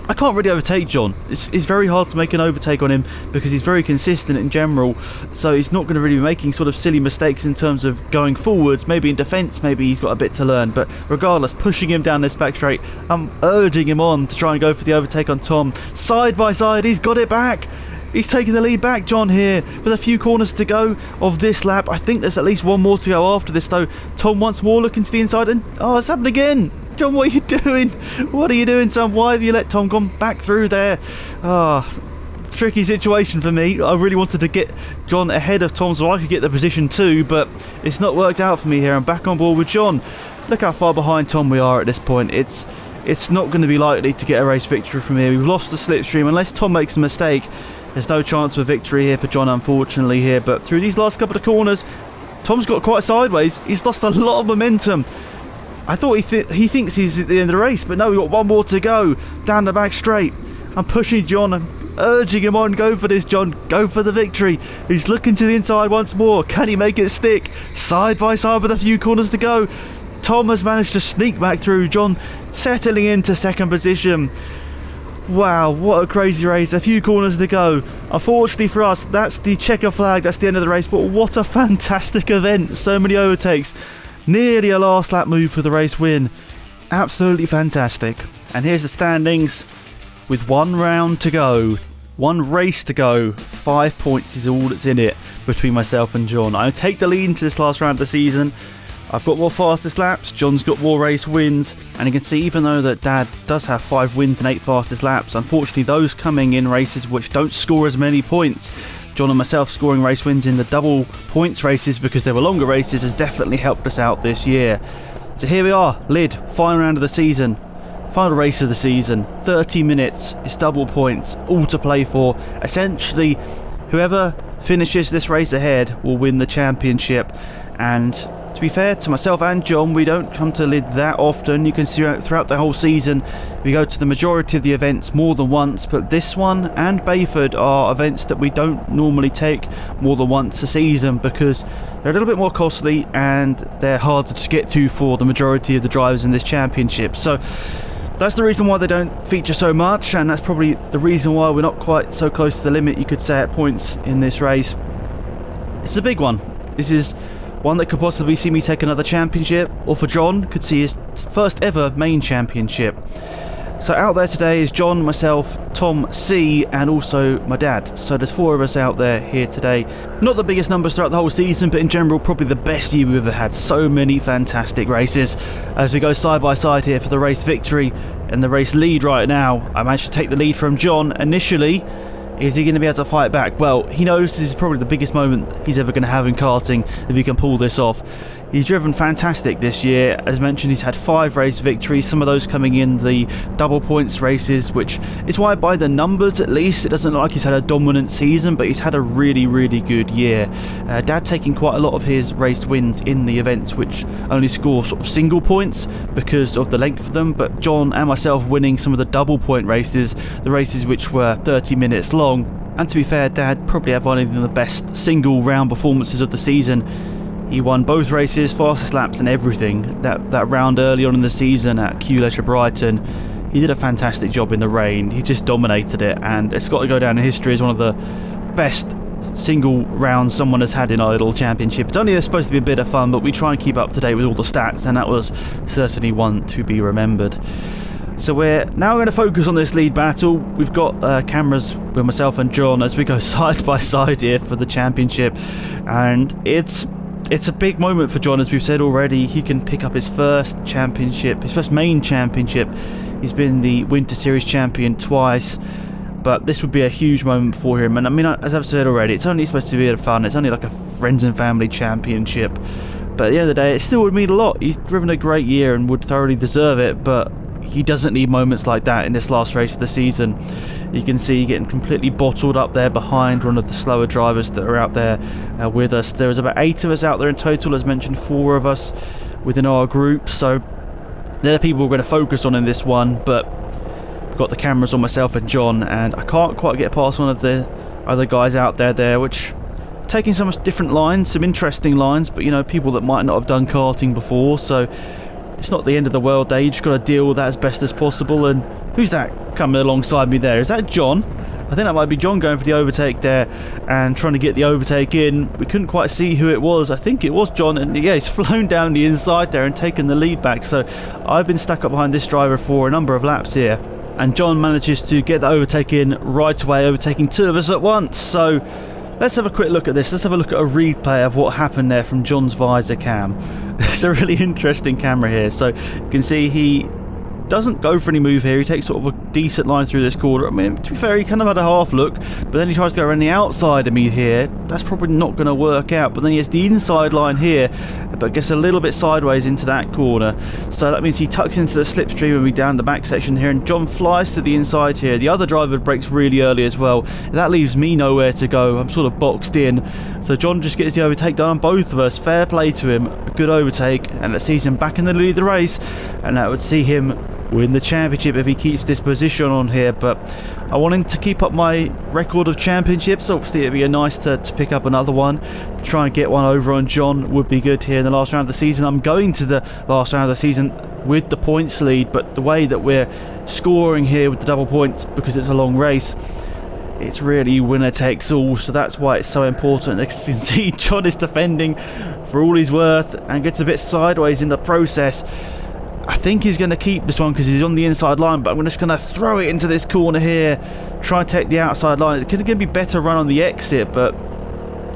I can't really overtake John. It's very hard to make an overtake on him because he's very consistent in general, so he's not going to really be making sort of silly mistakes in terms of going forwards. Maybe in defence, maybe he's got a bit to learn, but regardless, pushing him down this back straight, I'm urging him on to try and go for the overtake on Tom. Side by side, he's got it back. He's taking the lead back, John, here, with a few corners to go of this lap. I think there's at least one more to go after this, though. Tom once more looking to the inside, and it's happened again. John, what are you doing? What are you doing, son? Why have you let Tom come back through there? Tricky situation for me. I really wanted to get John ahead of Tom so I could get the position too, but it's not worked out for me here. I'm back on board with John. Look how far behind Tom we are at this point. It's not going to be likely to get a race victory from here. We've lost the slipstream. Unless Tom makes a mistake, there's no chance for victory here for John, unfortunately, here. But through these last couple of corners, Tom's got quite sideways. He's lost a lot of momentum. I thought he thinks he's at the end of the race, but no, we've got one more to go down the back straight. I'm pushing John. I'm urging him on. Go for this, John. Go for the victory. He's looking to the inside once more. Can he make it stick? Side by side with a few corners to go. Tom has managed to sneak back through. John settling into second position. Wow, what a crazy race. A few corners to go. Unfortunately for us, that's the checker flag. That's the end of the race. But what a fantastic event. So many overtakes. Nearly a last lap move for the race win. Absolutely fantastic. And here's the standings with one round to go. One race to go. 5 points is all that's in it between myself and John. I take the lead into this last round of the season. I've got more fastest laps. John's got more race wins. And you can see, even though that Dad does have 5 wins and 8 fastest laps, unfortunately those coming in races which don't score as many points. John and myself scoring race wins in the double points races because they were longer races has definitely helped us out this year. So here we are, lid, final round of the season, final race of the season, 30 minutes, it's double points, all to play for. Essentially, whoever finishes this race ahead will win the championship. And to be fair to myself and John, we don't come to lead that often. You can see throughout the whole season we go to the majority of the events more than once, but this one and Bayford are events that we don't normally take more than once a season because they're a little bit more costly and they're harder to get to for the majority of the drivers in this championship. So that's the reason why they don't feature so much, and that's probably the reason why we're not quite so close to the limit, you could say, at points in this race. It's a big one. This is one that could possibly see me take another championship, or for John, could see his first ever main championship. So out there today is John, myself, Tom C, and also my dad. So there's 4 of us out there here today. Not the biggest numbers throughout the whole season, but in general probably the best year we've ever had. So many fantastic races. As we go side by side here for the race victory and the race lead right now, I managed to take the lead from John initially. Is he going to be able to fight back? Well, he knows this is probably the biggest moment he's ever going to have in karting if he can pull this off. He's driven fantastic this year. As mentioned, he's had 5 race victories, some of those coming in the double points races, which is why by the numbers at least it doesn't look like he's had a dominant season, but he's had a really, really good year. Dad taking quite a lot of his race wins in the events which only score sort of single points because of the length of them, but John and myself winning some of the double point races, the races which were 30 minutes long. And to be fair, Dad probably had one of the best single round performances of the season. He won both races, fastest laps and everything. That round early on in the season at Surbiton, he did a fantastic job in the rain. He just dominated it, and it's got to go down in history as one of the best single rounds someone has had in our little championship. It's only supposed to be a bit of fun, but we try and keep up to date with all the stats, and that was certainly one to be remembered. So we're now going to focus on this lead battle. We've got cameras with myself and John as we go side by side here for the championship, and it's a big moment for John, as we've said already. He can pick up his first championship, his first main championship. He's been the Winter Series champion twice, but this would be a huge moment for him. And I mean, as I've said already, it's only supposed to be a bit of fun. It's only like a friends and family championship, but at the end of the day, it still would mean a lot. He's driven a great year and would thoroughly deserve it, but he doesn't need moments like that in this last race of the season. You can see getting completely bottled up there behind one of the slower drivers that are out there with us. There was about 8 of us out there in total, as mentioned, 4 of us within our group, so they're the people we're going to focus on in this one. But we've got the cameras on myself and John, and I can't quite get past one of the other guys out there which taking some different lines, some interesting lines, but you know, people that might not have done karting before, so it's not the end of the world there. You just got to deal with that as best as possible. And who's that coming alongside me there? Is that John? I think that might be John going for the overtake there and trying to get the overtake in. We couldn't quite see who it was. I think it was John, and yeah, he's flown down the inside there and taken the lead back. So I've been stuck up behind this driver for a number of laps here, and John manages to get the overtake in right away, overtaking 2 of us at once. So let's have a quick look at this. Let's have a look at a replay of what happened there from John's visor cam. It's a really interesting camera here. So you can see he doesn't go for any move here. He takes sort of a decent line through this corner. I mean, to be fair, he kind of had a half look, but then he tries to go around the outside of me here. That's probably not going to work out. But then he has the inside line here, but gets a little bit sideways into that corner. So that means he tucks into the slipstream and we down the back section here, and John flies to the inside here. The other driver brakes really early as well. That leaves me nowhere to go. I'm sort of boxed in. So John just gets the overtake done on both of us. Fair play to him. A good overtake, and it sees him back in the lead of the race, and that would see him win the championship if he keeps this position on here. But I want him to keep up my record of championships. Obviously it'd be nice to pick up another one, try and get one over on John would be good here in the last round of the season. I'm going to the last round of the season with the points lead, but the way that we're scoring here with the double points, because it's a long race, it's really winner takes all, so that's why it's so important. As you can see, John is defending for all he's worth and gets a bit sideways in the process. I think he's going to keep this one because he's on the inside line, but I'm just going to throw it into this corner here, try and take the outside line. It's going to be better run on the exit, but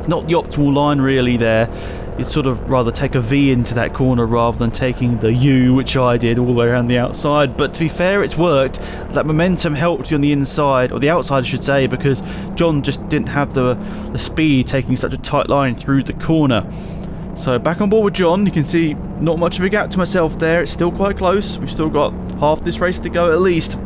not the optimal line really there. You'd sort of rather take a V into that corner rather than taking the U, which I did all the way around the outside. But to be fair, it's worked. That momentum helped you on the inside, or the outside I should say, because John just didn't have the speed taking such a tight line through the corner. So back on board with John. You can see not much of a gap to myself there. It's still quite close. We've still got half this race to go at least.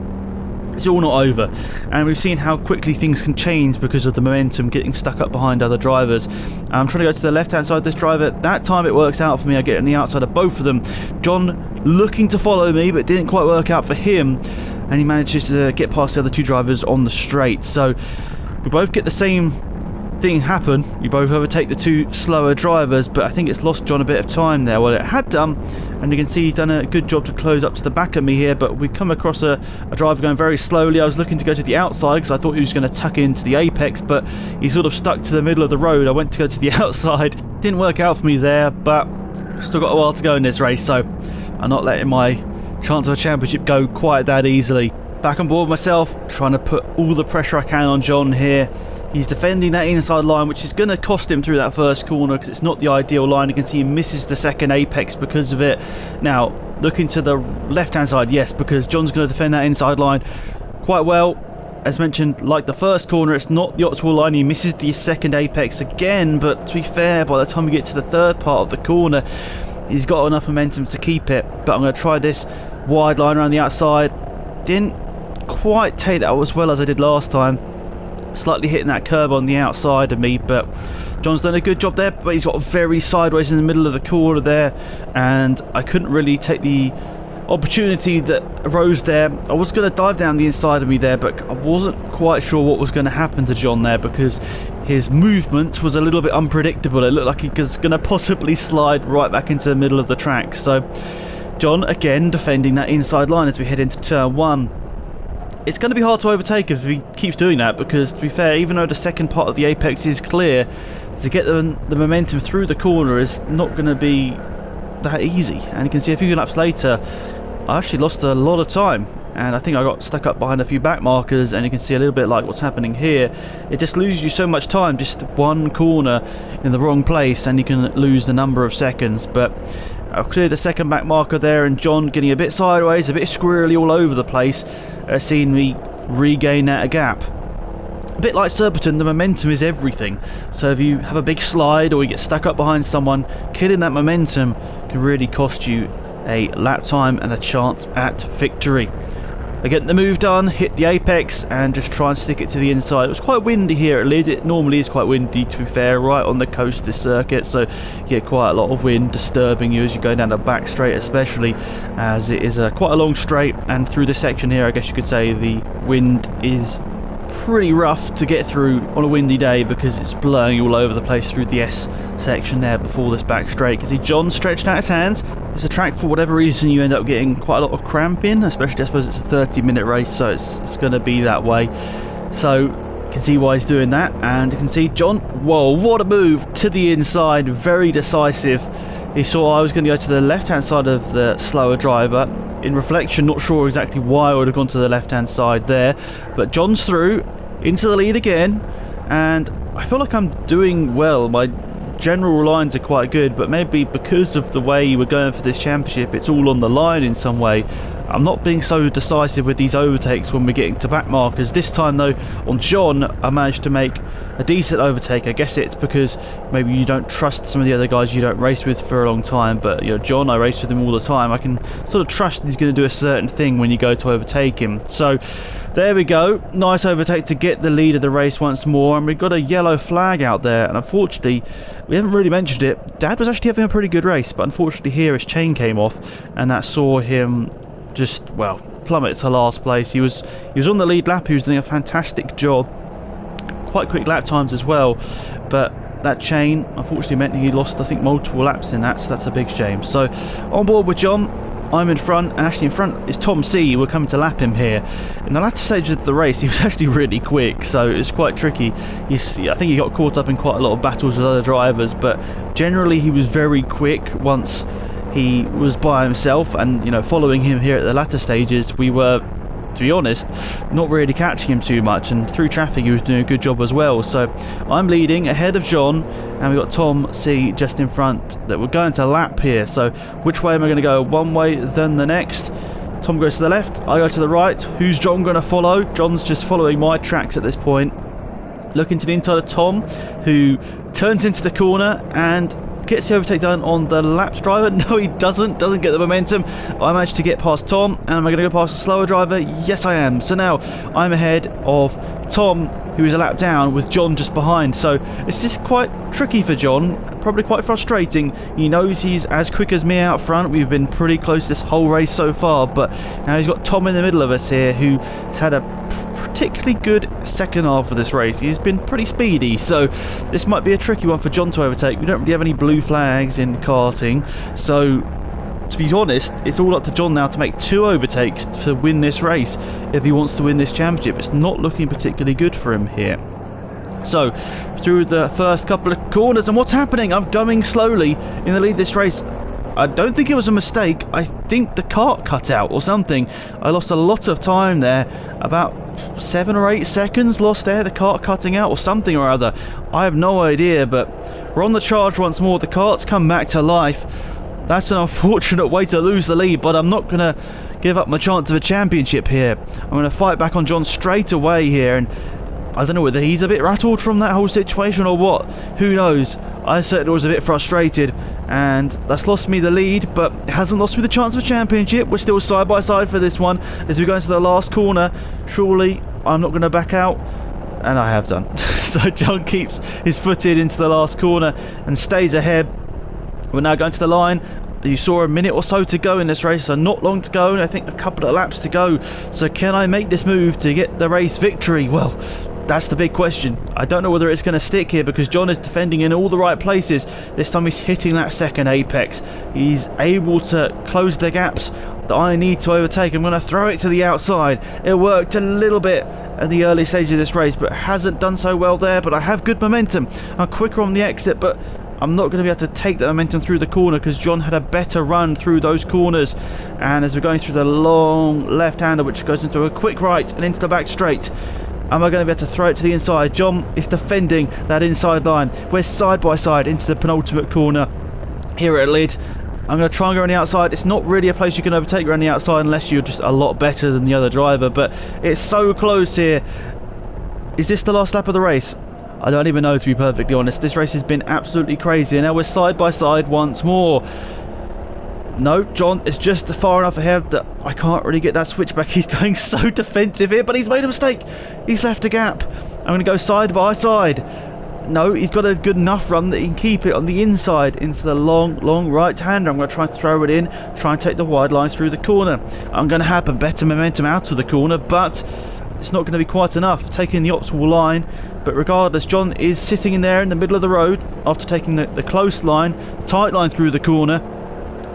it's all not over, and we've seen how quickly things can change because of the momentum getting stuck up behind other drivers. I'm trying to go to the left hand side of this driver. That time it works out for me. I get on the outside of both of them. John looking to follow me, but it didn't quite work out for him, and he manages to get past the other two drivers on the straight. So we both get the same thing happen. We both overtake the two slower drivers, but I think it's lost John a bit of time there. Well, it had done, and you can see he's done a good job to close up to the back of me here, but we come across a driver going very slowly. I was looking to go to the outside because I thought he was going to tuck into the apex, but he sort of stuck to the middle of the road. I went to go to the outside. Didn't work out for me there, but still got a while to go in this race, so I'm not letting my chance of a championship go quite that easily. Back on board myself, trying to put all the pressure I can on John here. He's defending that inside line, which is going to cost him through that first corner because it's not the ideal line. You can see he misses the second apex because of it. Now, looking to the left-hand side, yes, because John's going to defend that inside line quite well. As mentioned, like the first corner, it's not the optimal line. He misses the second apex again, but to be fair, by the time we get to the third part of the corner, he's got enough momentum to keep it. But I'm going to try this wide line around the outside. Didn't quite take that as well as I did last time. Slightly hitting that curb on the outside of me, but John's done a good job there, but he's got very sideways in the middle of the corner there, and I couldn't really take the opportunity that arose there. I was going to dive down the inside of me there, but I wasn't quite sure what was going to happen to John there because his movement was a little bit unpredictable. It looked like he was going to possibly slide right back into the middle of the track. So John again defending that inside line as we head into turn one. It's going to be hard to overtake if he keeps doing that because, to be fair, even though the second part of the apex is clear, to get the momentum through the corner is not going to be that easy. And you can see a few laps later, I actually lost a lot of time, and I think I got stuck up behind a few back markers, and you can see a little bit like what's happening here. It just loses you so much time, just one corner in the wrong place, and you can lose the number of seconds. But I'll clear the second back marker there, and John getting a bit sideways, a bit squirrely all over the place, seeing me regain that gap. A bit like Surbiton, the momentum is everything. So if you have a big slide or you get stuck up behind someone, killing that momentum can really cost you a lap time and a chance at victory. I get the move done, hit the apex, and just try and stick it to the inside. It was quite windy here at Lid. It normally is quite windy, to be fair, right on the coast of this circuit, so you get quite a lot of wind disturbing you as you go down the back straight, especially as it is quite a long straight, and through this section here, I guess you could say the wind is pretty rough to get through on a windy day because it's blowing all over the place through the S section there before this back straight. You can see John stretched out his hands. It's a track, for whatever reason, you end up getting quite a lot of cramp in, especially I suppose it's a 30-minute race, so it's going to be that way. So you can see why he's doing that, and you can see John, whoa, what a move to the inside, very decisive. He saw I was going to go to the left-hand side of the slower driver. In reflection, not sure exactly why I would have gone to the left-hand side there, but John's through into the lead again, and I feel like I'm doing well. My general lines are quite good, but maybe because of the way we're going for this championship, it's all on the line in some way. I'm not being so decisive with these overtakes when we're getting to back markers. This time though, on John, I managed to make a decent overtake. I guess it's because maybe you don't trust some of the other guys you don't race with for a long time, but you know, John, I race with him all the time. I can sort of trust he's going to do a certain thing when you go to overtake him. So there we go, nice overtake to get the lead of the race once more, and we've got a yellow flag out there, and unfortunately, we haven't really mentioned it, Dad was actually having a pretty good race, but unfortunately here his chain came off, and that saw him just, well, plummet to last place. He was on the lead lap, he was doing a fantastic job, quite quick lap times as well, but that chain unfortunately meant he lost, I think, multiple laps in that, so that's a big shame. So on board with John, I'm in front, and actually in front is Tom C. We're coming to lap him here. In the latter stage of the race, he was actually really quick, so it's quite tricky. I think he got caught up in quite a lot of battles with other drivers, but generally he was very quick once he was by himself, and you know, following him here at the latter stages, we were, to be honest, not really catching him too much, and through traffic he was doing a good job as well. So I'm leading ahead of John, and we've got Tom C just in front that we're going to lap here. So which way am I going to go? One way, then the next. Tom goes to the left, I go to the right. Who's John going to follow? John's just following my tracks at this point. Looking to the inside of Tom, who turns into the corner and gets the overtake done on the laps driver. No, he doesn't get the momentum. I managed to get past Tom, and am I going to go past the slower driver? Yes, I am. So now I'm ahead of Tom, who is a lap down, with John just behind. So it's just quite tricky for John, probably quite frustrating. He knows he's as quick as me out front. We've been pretty close this whole race so far, but now he's got Tom in the middle of us here, who has had a particularly good second half of this race. He's been pretty speedy, so this might be a tricky one for John to overtake. We don't really have any blue flags in karting, so to be honest, it's all up to John now to make 2 overtakes to win this race if he wants to win this championship. It's not looking particularly good for him here. So, through the first couple of corners, and what's happening? I'm going slowly in the lead of this race. I don't think it was a mistake. I think the kart cut out or something. I lost a lot of time there, about 7 or 8 seconds lost there, the kart cutting out or something or other. I have no idea, but we're on the charge once more. The kart's come back to life. That's an unfortunate way to lose the lead, but I'm not going to give up my chance of a championship here. I'm going to fight back on John straight away here, and I don't know whether he's a bit rattled from that whole situation or what. Who knows? I certainly was a bit frustrated, and that's lost me the lead, but it hasn't lost me the chance of a championship. We're still side by side for this one as we go into the last corner. Surely I'm not going to back out, and I have done. So John keeps his footed into the last corner and stays ahead. We're now going to the line. You saw a minute or so to go in this race, so not long to go, and I think a couple of laps to go. So can I make this move to get the race victory? Well, that's the big question. I don't know whether it's going to stick here because John is defending in all the right places. This time he's hitting that second apex. He's able to close the gaps that I need to overtake. I'm going to throw it to the outside. It worked a little bit at the early stage of this race, but hasn't done so well there. But I have good momentum. I'm quicker on the exit, but I'm not going to be able to take that momentum through the corner because John had a better run through those corners. And as we're going through the long left-hander, which goes into a quick right and into the back straight, am I going to be able to throw it to the inside? John is defending that inside line. We're side by side into the penultimate corner here at Lid. I'm going to try and go on the outside. It's not really a place you can overtake around the outside unless you're just a lot better than the other driver, but it's so close here. Is this the last lap of the race? I don't even know, to be perfectly honest. This race has been absolutely crazy, and now we're side by side once more. No, John is just far enough ahead that I can't really get that switchback. He's going so defensive here, but he's made a mistake. He's left a gap. I'm going to go side by side. No, he's got a good enough run that he can keep it on the inside into the long right-hander. I'm going to try and throw it in, try and take the wide line through the corner. I'm going to have a better momentum out of the corner, but it's not going to be quite enough, taking the optimal line. But regardless, John is sitting in there in the middle of the road after taking the close line, the tight line through the corner.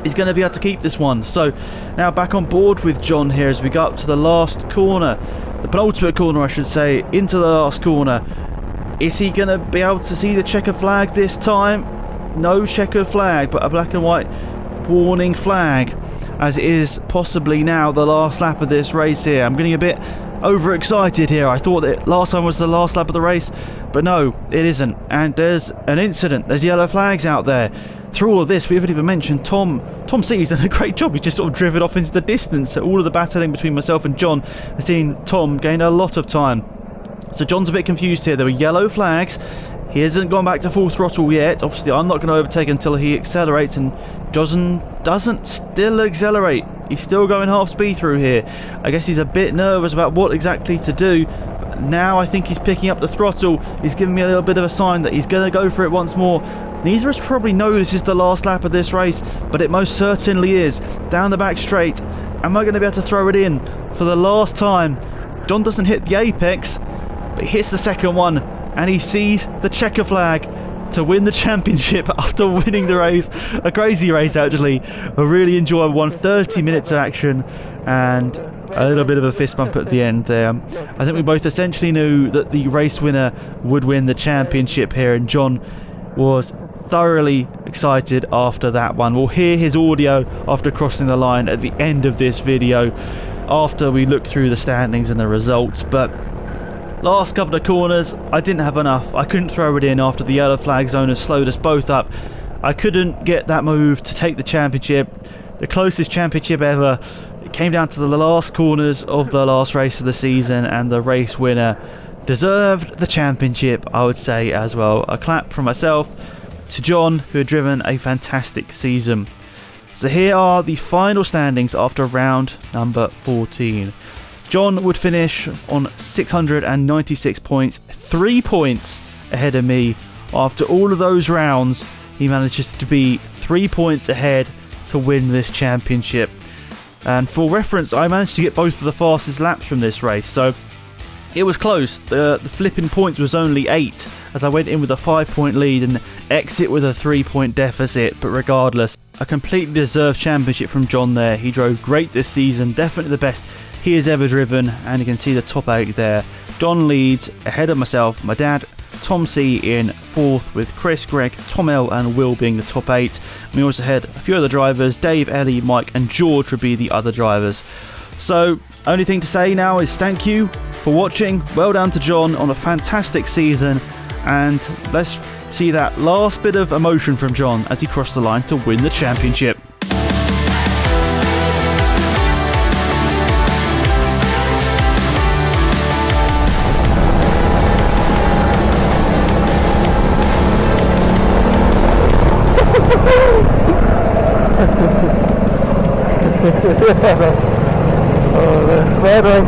He's going to be able to keep this one. So now back on board with John here as we go up to the last corner, the penultimate corner I should say, into the last corner. Is he going to be able to see the checker flag this time? No checkered flag, but a black and white warning flag, as it is possibly now the last lap of this race here. I'm getting a bit overexcited here. I thought that last time was the last lap of the race, but no, it isn't. And there's an incident. There's yellow flags out there. Through all of this, we haven't even mentioned Tom C's done a great job. He's just sort of driven off into the distance. All of the battling between myself and John has seen Tom gain a lot of time. So John's a bit confused here. There were yellow flags. He hasn't gone back to full throttle yet. Obviously, I'm not going to overtake until he accelerates, and doesn't still accelerate. He's still going half speed through here. I guess he's a bit nervous about what exactly to do. But now I think he's picking up the throttle. He's giving me a little bit of a sign that he's going to go for it once more. Neither of us probably know this is the last lap of this race, but it most certainly is. Down the back straight. Am I going to be able to throw it in for the last time? John doesn't hit the apex, but he hits the second one, and he sees the checker flag to win the championship after winning the race. A crazy race, actually. A really enjoyable one. 30 minutes of action and a little bit of a fist bump at the end there. I think we both essentially knew that the race winner would win the championship here, and John was thoroughly excited after that one. We'll hear his audio after crossing the line at the end of this video, after we look through the standings and the results. But last couple of corners, I didn't have enough. I couldn't throw it in after the yellow flag zone has slowed us both up. I couldn't get that move to take the championship, the closest championship ever. It came down to the last corners of the last race of the season, and the race winner deserved the championship, I would say, as well. A clap from myself to John, who had driven a fantastic season. So here are the final standings after round number 14. John would finish on 696 points, 3 points ahead of me. After all of those rounds, he manages to be 3 points ahead to win this championship. And for reference, I managed to get both of the fastest laps from this race, so it was close. The flipping points was only 8, as I went in with a 5-point lead and exit with a 3-point deficit. But regardless, a completely deserved championship from John there. He drove great this season, definitely the best he has ever driven, and you can see the top 8 there. John leads ahead of myself, my dad, Tom C in 4th, with Chris, Greg, Tom L and Will being the top 8. We also had a few other drivers. Dave, Ellie, Mike and George would be the other drivers. So only thing to say now is thank you for watching. Well done to John on a fantastic season, and let's see that last bit of emotion from John as he crossed the line to win the championship. Oh, well done.